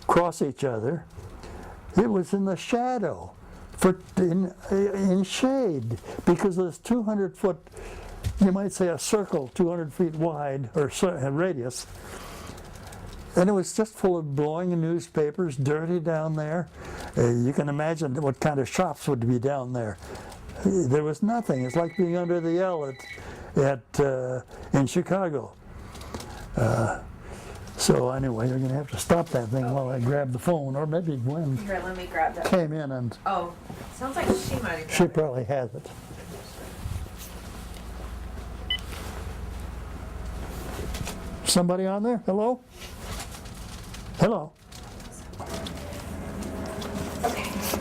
cross each other, it was in the shadow, in shade, because of this 200-foot, you might say a circle, 200 feet wide, or radius, And it was just full of blowing newspapers, dirty down there. You can imagine what kind of shops would be down there. There was nothing. It's like being under the L in Chicago. So anyway, you're going to have to stop that thing while I grab the phone, or maybe Gwen Here, let me grab that. came in and Oh, sounds like she might have she grabbed it. probably has it. Somebody on there? Hello? Hello?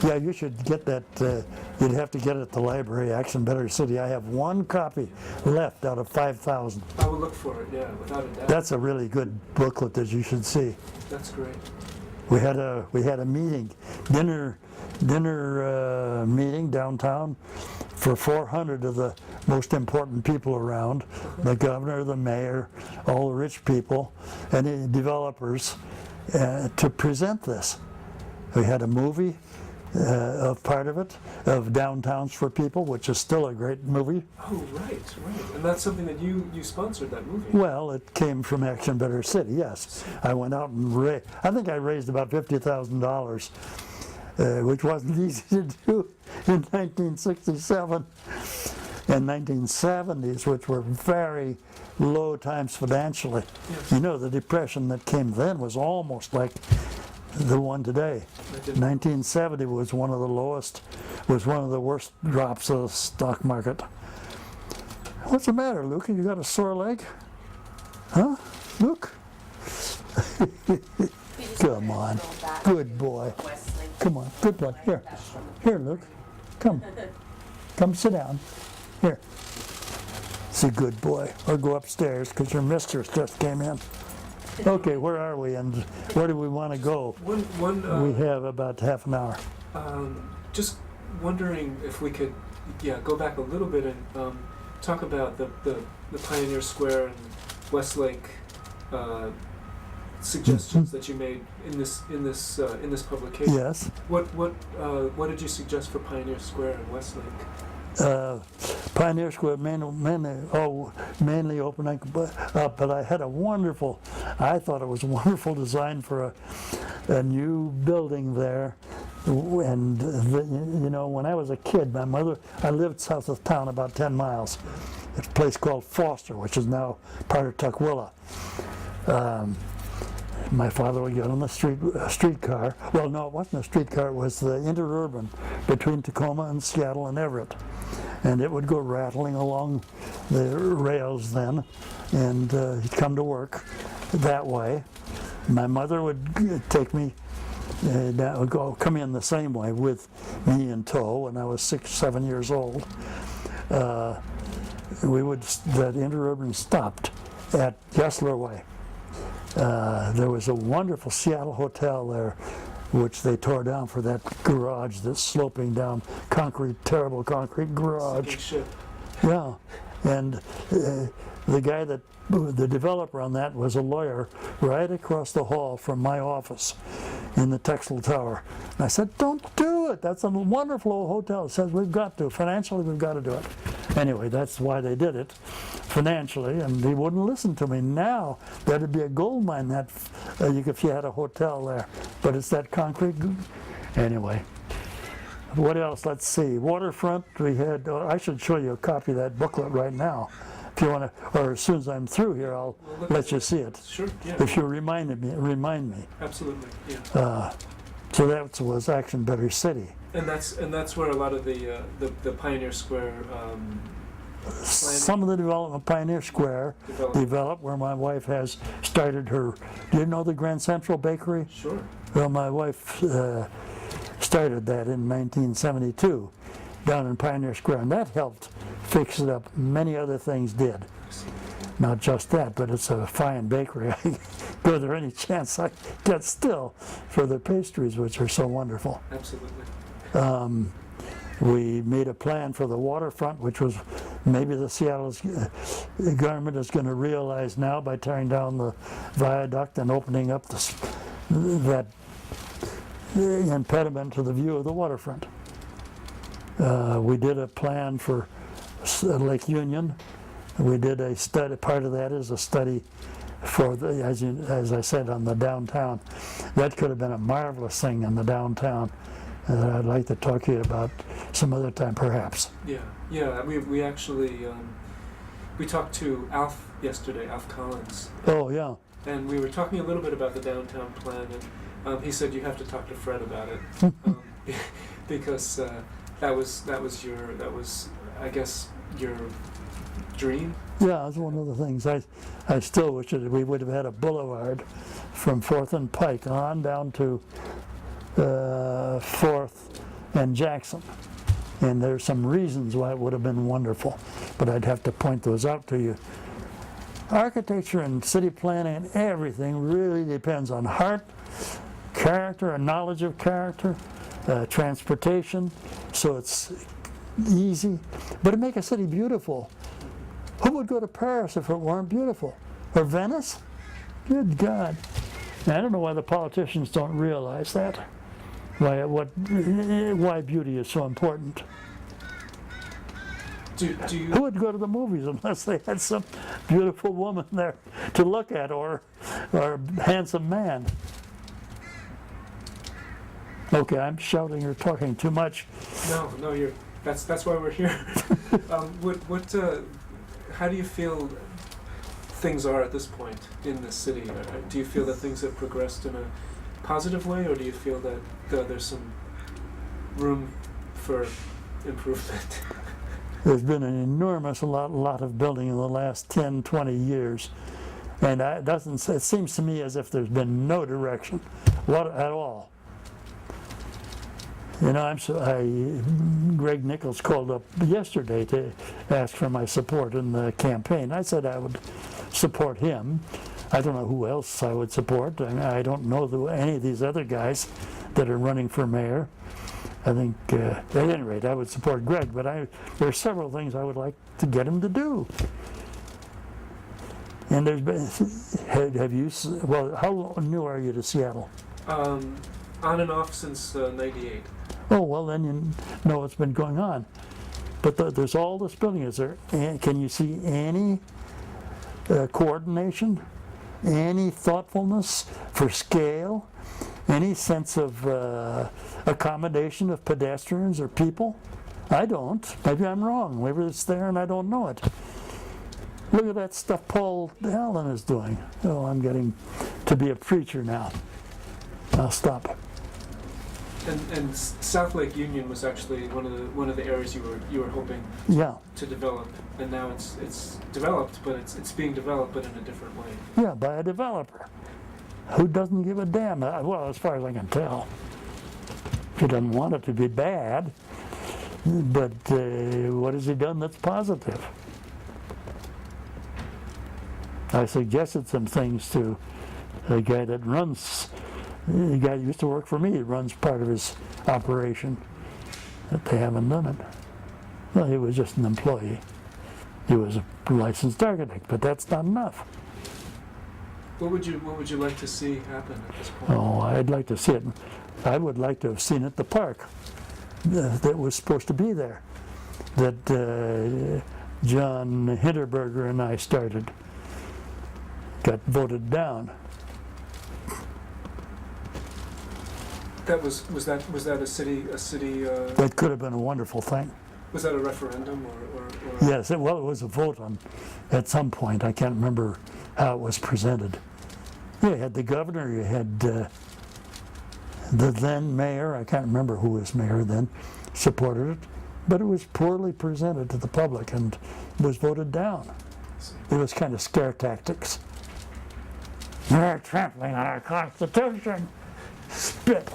Yeah, you should get that. You'd have to get it at the library, Action Better City. I have one copy left out of 5,000. I will look for it, yeah, without a doubt. That's a really good booklet that you should see. That's great. We had a meeting, dinner meeting downtown for 400 of the most important people around, the governor, the mayor, all the rich people, and the developers, to present this. We had a movie of part of it, of Downtowns for People, which is still a great movie. Oh, right. And that's something that you sponsored, that movie. Well, it came from Action Better City, yes. I went out and I think I raised about $50,000, which wasn't easy to do in 1967 and 1970s, which were very low times financially. Yes. You know, the depression that came then was almost like the one today. 1970 was one of the lowest, was one of the worst drops of the stock market. What's the matter, Luke? You got a sore leg? Huh, Luke? Come on, good boy. Come on, good boy. Here, Luke. Come sit down. Here. It's a good boy. Or go upstairs because your mistress just came in. Okay, where are we and where do we want to go? We have about half an hour. Just wondering if we could, go back a little bit and talk about the Pioneer Square and Westlake suggestions that you made in this publication. Yes. What did you suggest for Pioneer Square and Westlake? Pioneer Square mainly opening up, but I had I thought it was a wonderful design for a new building there. And when I was a kid, I lived south of town about 10 miles. It's a place called Foster, which is now part of Tukwila. My father would get on the streetcar. Well, no, it wasn't a streetcar. It was the interurban between Tacoma and Seattle and Everett. And it would go rattling along the rails then, and he'd come to work that way. My mother would take me, come in the same way with me in tow when I was 6, 7 years old. That interurban stopped at Gessler Way. There was a wonderful Seattle hotel there, which they tore down for that garage that's sloping down, terrible concrete garage. Yeah, and the guy the developer on that was a lawyer right across the hall from my office in the Texel Tower. And I said, don't do it. That's a wonderful old hotel. It says financially we've got to do it. Anyway, that's why they did it, financially, and he wouldn't listen to me. Now, that'd be a gold mine if you had a hotel there. But it's that concrete. Anyway, what else? Let's see. Waterfront, we had, I should show you a copy of that booklet right now. If you want to, or as soon as I'm through here, I'll let you see it. Sure, yeah. If you remind me. Absolutely, yeah. So that was Action Better City. And that's where a lot of the Pioneer Square some of the development, Pioneer Square developed where my wife has started her. Do you know the Grand Central Bakery? Sure. Well, my wife started that in 1972 down in Pioneer Square, and that helped fix it up. Many other things did. Not just that, but it's a fine bakery. I go there any chance I get still for the pastries, which are so wonderful. Absolutely. We made a plan for the waterfront, which was maybe the Seattle government is going to realize now by tearing down the viaduct and opening up that impediment to the view of the waterfront. We did a plan for Lake Union. We did a study. Part of that is a study for the, as I said, on the downtown. That could have been a marvelous thing in the downtown. I'd like to talk to you about some other time, perhaps. Yeah. We actually we talked to Alf yesterday, Alf Collins, Oh, yeah. and we were talking a little bit about the downtown plan, and he said you have to talk to Fred about it because that was I guess your dream. Yeah, it's one of the things. I still wish that we would have had a boulevard from 4th and Pike on down to 4th and Jackson. And there's some reasons why it would have been wonderful, but I'd have to point those out to you. Architecture and city planning and everything really depends on heart, character, a knowledge of character, transportation, so it's easy. But to make a city beautiful, who would go to Paris if it weren't beautiful? Or Venice? Good God. I don't know why the politicians don't realize that. Why beauty is so important. Do you? Who would go to the movies unless they had some beautiful woman there to look at, or a handsome man? Okay, I'm shouting or talking too much. No, you're. That's why we're here. How do you feel things are at this point in the city? Do you feel that things have progressed in a positive way, or do you feel that there's some room for improvement? There's been an enormous lot of building in the last 10, 20 years. And it seems to me as if there's been no direction at all. You know, Greg Nichols called up yesterday to ask for my support in the campaign. I said I would support him. I don't know who else I would support. I don't know any of these other guys that are running for mayor. I think, at any rate, I would support Greg, but there are several things I would like to get him to do. And there's been, how new are you to Seattle? On and off since '98. Oh, well, then you know what's been going on. But there's all this building. Can you see any coordination, any thoughtfulness for scale, any sense of accommodation of pedestrians or people? I don't. Maybe I'm wrong. Maybe it's there and I don't know it. Look at that stuff Paul Allen is doing. Oh, I'm getting to be a preacher now. I'll stop. And South Lake Union was actually one of the areas you were hoping to develop, and now it's developed, but it's being developed, but in a different way. Yeah, by a developer who doesn't give a damn. Well, as far as I can tell, he doesn't want it to be bad. But what has he done that's positive? I suggested some things to the guy that runs. The guy who used to work for me, he runs part of his operation, that they haven't done it. Well, he was just an employee. He was a licensed architect, but that's not enough. What would you like to see happen at this point? Oh, I'd like to see it. I would like to have seen it the park that was supposed to be there, that John Hinterberger and I started. Got voted down. Was that a city? That could have been a wonderful thing. Was that a referendum or? Yes, it was a vote on at some point. I can't remember how it was presented. Yeah, you had the governor, you had the then mayor, I can't remember who was mayor then, supported it, but it was poorly presented to the public and was voted down. It was kind of scare tactics. You're trampling on our Constitution. Spit.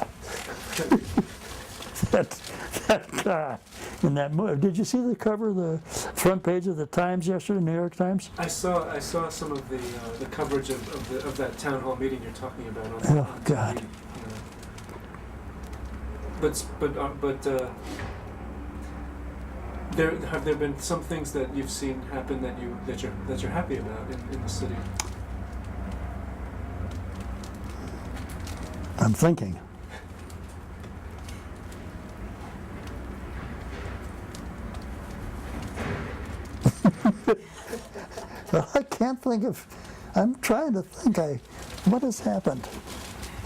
that in that movie. Did you see the cover, the front page of the Times yesterday, New York Times? I saw some of the coverage of that town hall meeting you're talking about on God. TV. But have there been some things that you've seen happen that you're happy about in the city? I'm thinking. Well, I I'm trying to think, what has happened?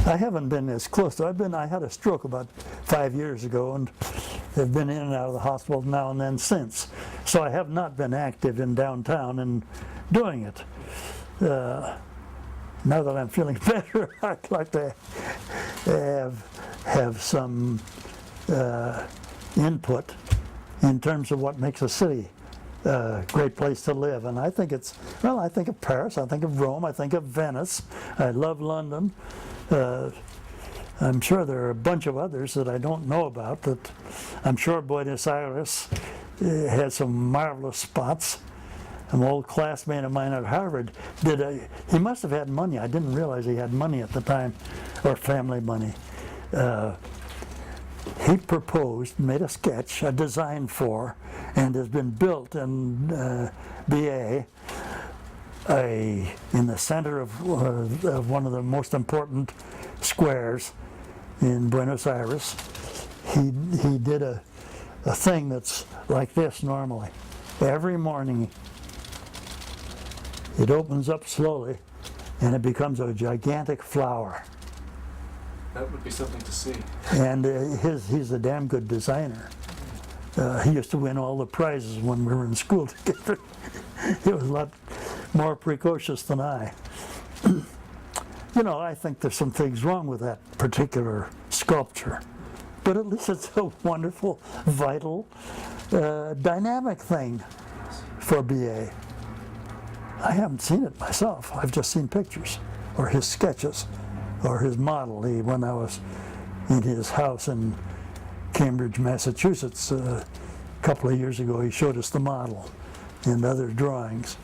I haven't been as close to, I had a stroke about 5 years ago and have been in and out of the hospital now and then since. So I have not been active in downtown and doing it. Now that I'm feeling better, I'd like to have some input in terms of what makes a city a great place to live. And I think I think of Paris, I think of Rome, I think of Venice, I love London. I'm sure there are a bunch of others that I don't know about, that I'm sure Buenos Aires has some marvelous spots. An old classmate of mine at Harvard he must have had money. I didn't realize he had money at the time, or family money. He proposed, made a sketch, a design for, and has been built in BA, in the center of one of the most important squares in Buenos Aires. He did a thing that's like this normally. Every morning it opens up slowly and it becomes a gigantic flower. That would be something to see. And he's a damn good designer. He used to win all the prizes when we were in school together. He was a lot more precocious than I. You know, I think there's some things wrong with that particular sculpture, but at least it's a wonderful, vital, dynamic thing for BA. I haven't seen it myself. I've just seen pictures, or his sketches, or his model. When I was in his house in Cambridge, Massachusetts, a couple of years ago, he showed us the model and other drawings.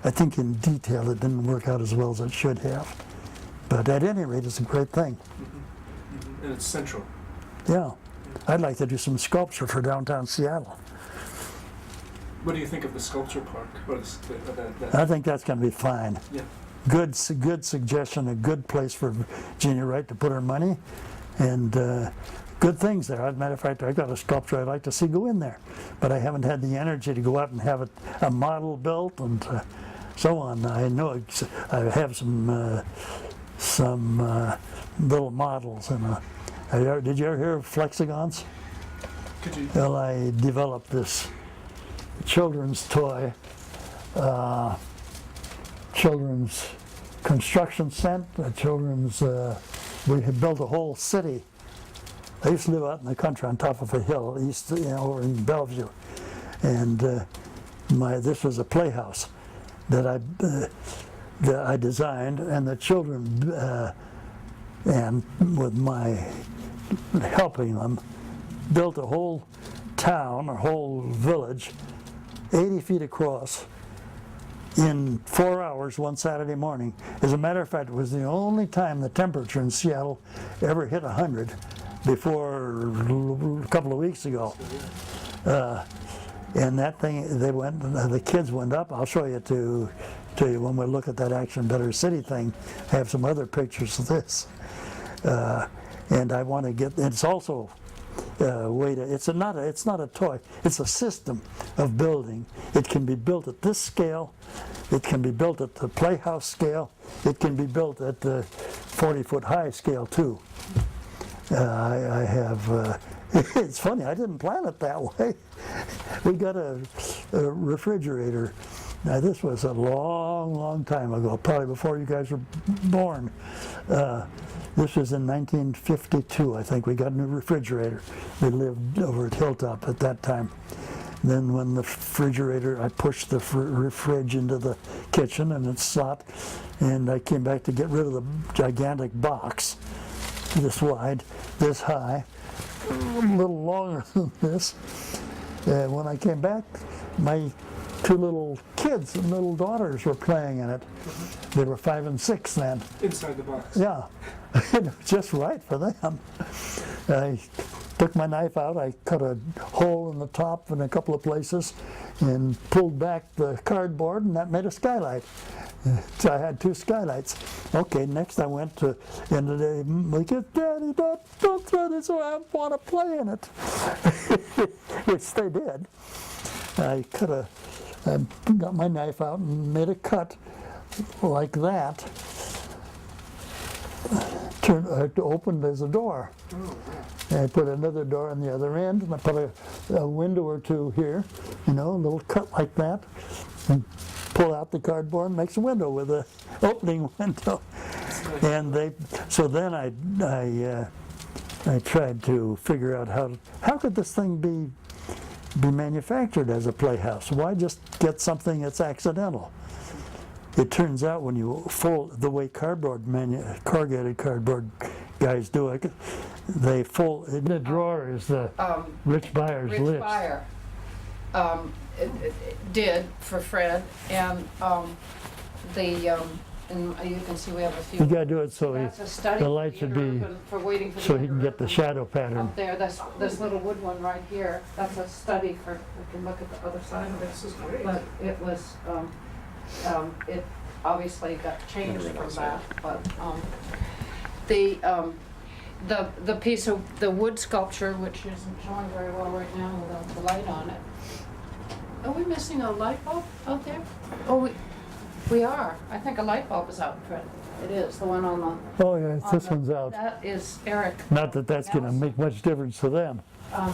I think in detail it didn't work out as well as it should have. But at any rate, it's a great thing. Mm-hmm. Mm-hmm. And it's central. Yeah. I'd like to do some sculpture for downtown Seattle. What do you think of the sculpture park? Or I think that's going to be fine. Yeah. Good suggestion, a good place for Virginia Wright to put her money, and good things there. As a matter of fact, I got a sculpture I'd like to see go in there, but I haven't had the energy to go out and have a model built and so on. I know I have some little models. Did you ever hear of flexagons? Could you? Well, I developed this children's toy, children's construction set, we had built a whole city. I used to live out in the country on top of a hill, over in Bellevue, and this was a playhouse that I designed, and the children, and with my helping them, built a whole town, a whole village, 80 feet across, in 4 hours one Saturday morning. As a matter of fact, it was the only time the temperature in Seattle ever hit 100 before a couple of weeks ago. And that thing, the kids went up. I'll show you to you when we look at that Action Better City thing. I have some other pictures of this. And I want to it's also it's not a toy, it's a system of building. It can be built at this scale, it can be built at the playhouse scale, it can be built at the 40-foot high scale too. I have, it's funny, I didn't plan it that way. We got a refrigerator. Now this was a long time ago, probably before you guys were born. This was in 1952, I think. We got a new refrigerator. We lived over at Hilltop at that time. Then when the refrigerator, I pushed the fridge into the kitchen and it stopped, and I came back to get rid of the gigantic box, this wide, this high, a little longer than this. And when I came back, my two little kids and little daughters were playing in it. They were 5 and 6 then. Inside the box. Yeah, it was just right for them. I took my knife out, I cut a hole in the top in a couple of places and pulled back the cardboard, and that made a skylight. So I had 2 skylights. Okay, next I went to, and my kids, Daddy, don't throw this away, I want to play in it. Which they did. I got my knife out and made a cut like that. Opened as a door. And I put another door on the other end, and I put a window or two here, a little cut like that, and pull out the cardboard and makes a window with a opening window. And so then I tried to figure out how could this thing be manufactured as a playhouse? Why just get something that's accidental? It turns out when you fold the way corrugated cardboard guys do it, they fold. In the drawer is the Rich Byer's Rich lips. Byer it did for Fred, and and you can see we have a few. You gotta do it so That's a study the light should be, for waiting for so the he can get the shadow pattern. Up there, this little wood one right here. That's a study for. We can look at the other side of it. This is great. But it was it obviously got changed from that. But the piece of the wood sculpture, which isn't showing very well right now without the light on it. Are we missing a light bulb out there? Oh, we are. I think a light bulb is out, Fred. It is, the one on the... Oh yeah, on this the- one's out. That is Eric. Not that that's gonna make much difference to them. No,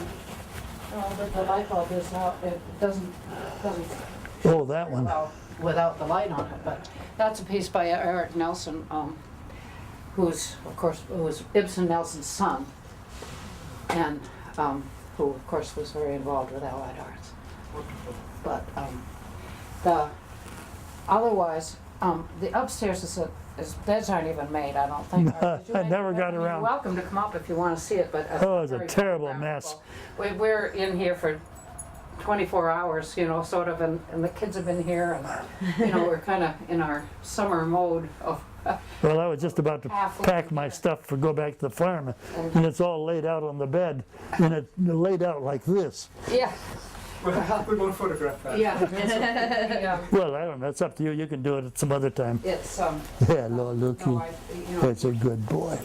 but the light bulb is out. It doesn't Oh, that one. well without the light on it, but that's a piece by Eric Nelson, who's, of course, was Ibsen Nelson's son, and who, of course, was very involved with Allied Arts. But otherwise, the upstairs is beds aren't even made, I don't think. Did you I make never a bed? got You're around. welcome to come up if you want to see it, but Oh, it's a very terrible photographable. mess. We're in here for 24 hours, sort of, and the kids have been here, and we're kind of in our summer mode of. Well, I was just about to Halfway pack my stuff for go back to the farm, and it's all laid out on the bed, and it's laid out like this. Yeah, We won't photograph that. yeah. Well, I don't know. It's up to you. You can do it at some other time. It's Hello, Lukey. no, It's a good boy.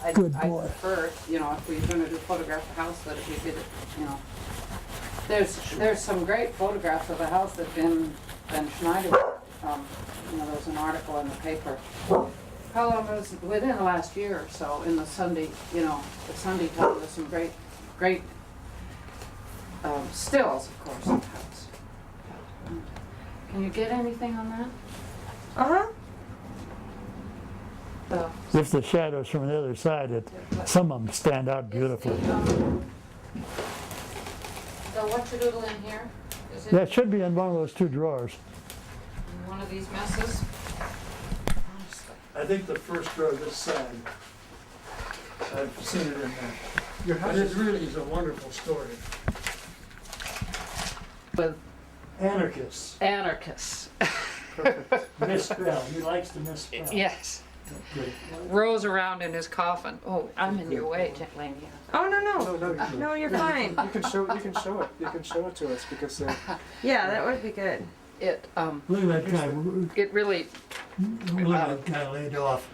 I good I boy. prefer, if we were going to do photograph the house, that if we did it, there's some great photographs of the house that Ben Schneider, there was an article in the paper. How long was it? Within the last year or so, in the Sunday, the Sunday Times, there's some great stills, of course, of the house. Can you get anything on that? Uh-huh. If the shadows from the other side, some of them stand out beautifully. So what's your doodle in here? Is it Yeah, it should be in one of those two drawers. in one of these messes? I think the first drawer this side. I've seen it in there. Your house is really is a wonderful story. With Anarchists. anarchists. Misspell. He likes to misspell. Yes. Good. Rolls around in his coffin. Oh, I'm in your way, Lane. Oh, No, no, you're fine. You can show it. You can show it to us because Yeah, that would be good. It Look at that guy. it really Look at that guy laid off.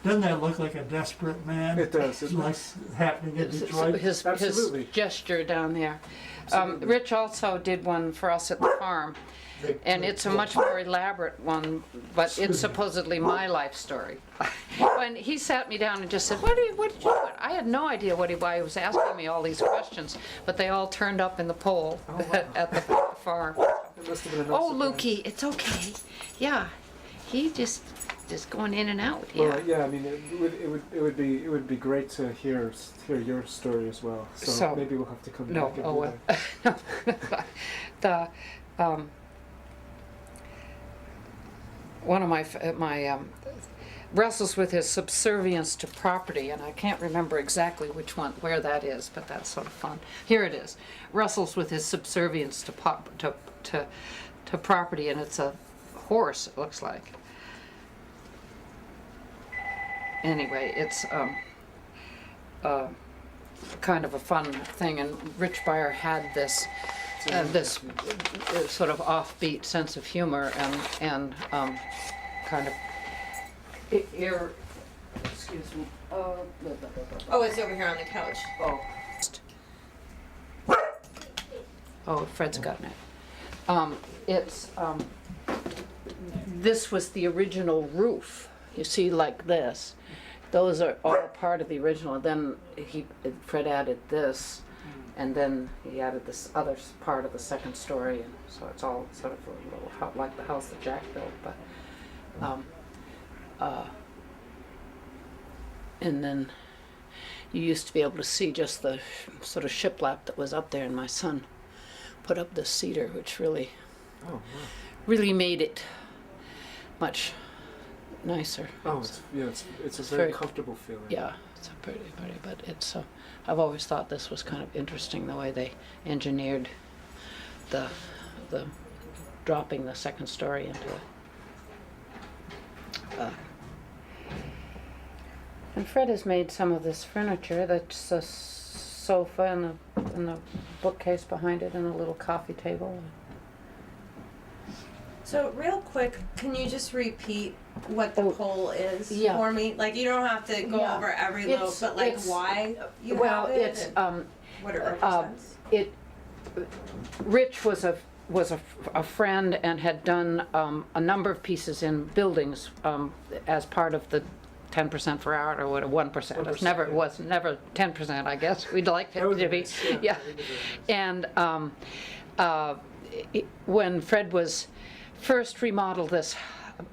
Doesn't that look like a desperate man? it does. It Like looks happening in Detroit. his Absolutely. gesture down there. Absolutely. Rich also did one for us at the farm, and it's a much more elaborate one, but it's supposedly my life story. When he sat me down and just said, what did you do? I had no idea why he was asking me all these questions, but they all turned up in the poll at the farm. It must have been a nice Oh, surprise. Lukey, it's okay. Yeah, he just going in and out. Yeah. Well, yeah. I mean, it would be great to hear your story as well. So maybe we'll have to come No, back and oh do well. that. The one of my wrestles with his subservience to property, and I can't remember exactly where that is, but that's sort of fun. Here it is. Wrestles with his subservience to property, and it's a horse. It looks like. Anyway, it's kind of a fun thing, and Rich Byer had this sort of offbeat sense of humor and kind of excuse me. Oh, it's over here on the couch. Oh, Fred's gotten it. It's this was the original roof. You see, like this. Those are all part of the original. Then Fred added this, and then he added this other part of the second story, and so it's all sort of a little like the house that Jack built. But and then you used to be able to see just the sort of shiplap that was up there, and my son put up this cedar, which really, really made it much nicer. Oh, it's a very comfortable feeling. Yeah, it's a pretty, but it's. I've always thought this was kind of interesting the way they engineered the dropping the second story into it. And Fred has made some of this furniture. That's a sofa and the bookcase behind it, and a little coffee table. So real quick, can you just repeat what the pole is for me? Like, you don't have to go over every little, but like why you have it? It's what it represents. Rich was a friend and had done a number of pieces in buildings as part of the 10% for art, or what, 1%. It was never 10%. I guess we'd like it to be. Yeah. And when Fred was first remodeled this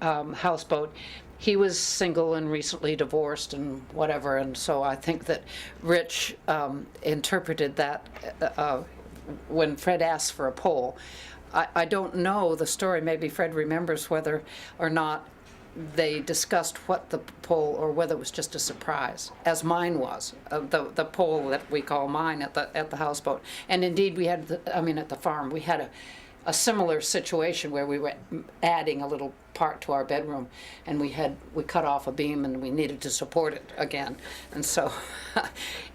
houseboat, he was single and recently divorced and whatever, and so I think that Rich interpreted that when Fred asked for a pole. I don't know the story. Maybe Fred remembers whether or not they discussed what the pole, or whether it was just a surprise, as mine was, the pole that we call mine at the houseboat. And indeed, we had, at the farm, we had a similar situation where we were adding a little part to our bedroom, and we cut off a beam and we needed to support it again, and so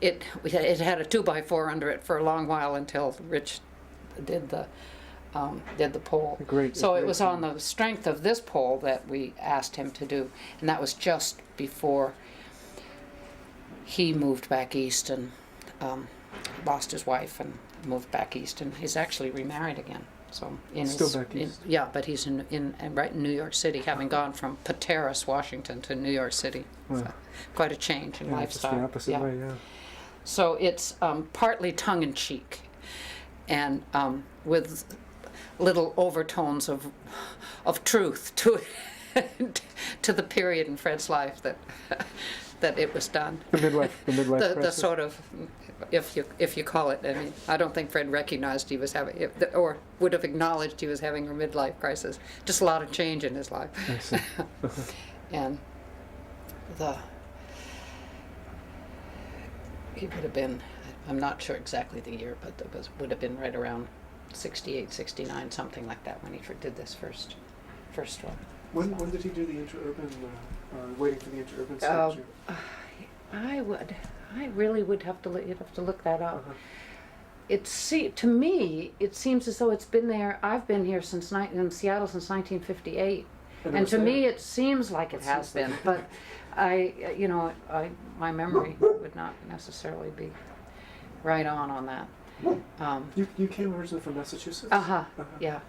it had a 2x4 under it for a long while until Rich did the pole. So it was on the strength of this pole that we asked him to do, and that was just before he moved back east and lost his wife and moved back east, and he's actually remarried again. So back east. But he's right in New York City, having gone from Pateros, Washington, to New York City. Wow. So quite a change in lifestyle. It's the opposite way, yeah. So it's partly tongue in cheek, and with little overtones of truth to to the period in Fred's life that it was done. The midlife the sort of, if you call it. I mean, I don't think Fred recognized he was having, or would have acknowledged he was having a midlife crisis. Just a lot of change in his life. I see. And he would have been, I'm not sure exactly the year, but would have been right around 68, 69, something like that, when he did this first one. When did he do the interurban, waiting for the interurban sculpture? I really would have to you'd have to look that up. To me, it seems as though it's been there. I've been here in Seattle since 1958, and to me, it seems like it has been. But my memory would not necessarily be right on that. You came originally from Massachusetts? Yeah.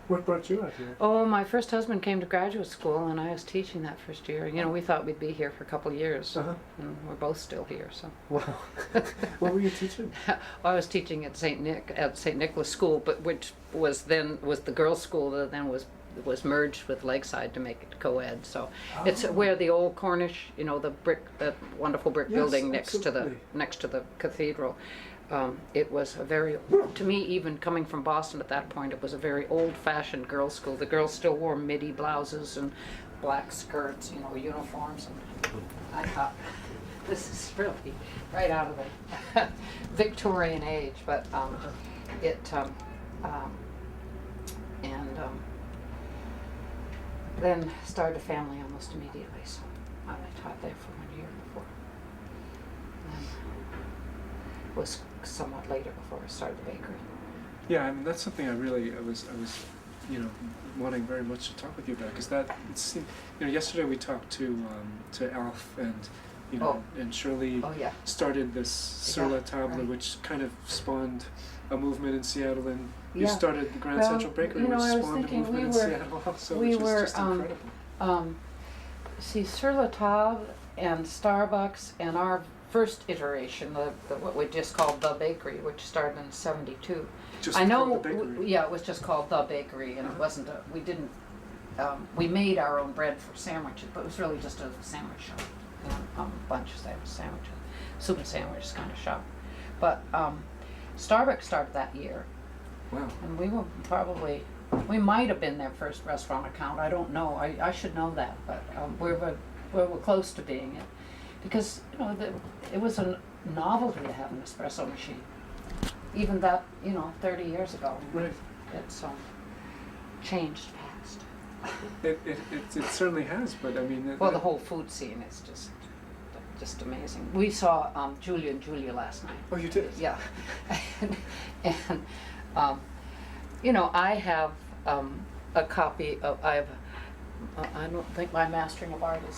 What brought you out here? Oh, my first husband came to graduate school, and I was teaching that first year. We thought we'd be here for a couple of years, and we're both still here. So. Wow. What were you teaching? I was teaching at St. Nicholas School, but which was the girls' school that then was merged with Lakeside to make it co-ed. So it's where the old Cornish, that wonderful brick building next to the cathedral. It was to me, even coming from Boston at that point, it was a very old-fashioned girls' school. The girls still wore midi blouses and black skirts, uniforms. And I thought, this is really right out of the Victorian age. But then started a family almost immediately. So I taught there for 1 year before. It was somewhat later before I started the bakery. Yeah, that's something I was wanting very much to talk with you about, because yesterday we talked to Alf, and you know, and Shirley Oh, yeah. started this Sur La Table, right. which kind of spawned a movement in Seattle, and you Yeah. started the Grand Well, Central Bakery, you know, which I was spawned a thinking movement in we were- Seattle also, we which is were, just incredible. See, Sur La Table and Starbucks and our first iteration, the what we just called The Bakery, which started in '72. Just I know, called the bakery. yeah, it was just called The Bakery, and it wasn't we didn't, we made our own bread for sandwiches, but it was really just a sandwich shop, you know, a bunch of sandwiches, soup and sandwich kind of shop. But Starbucks started that year, Wow. and we might have been their first restaurant account, I don't know, I should know that, but we were close to being it. Because, you know, it was a novelty to have an espresso machine. Even that, you know, 30 years ago. Right. It's changed fast. It certainly has, but I mean. Well, the whole food scene is just amazing. We saw Julia and Julia last night. Oh, you did? Yeah. and you know, I have a copy of, I don't think my Mastering of Art is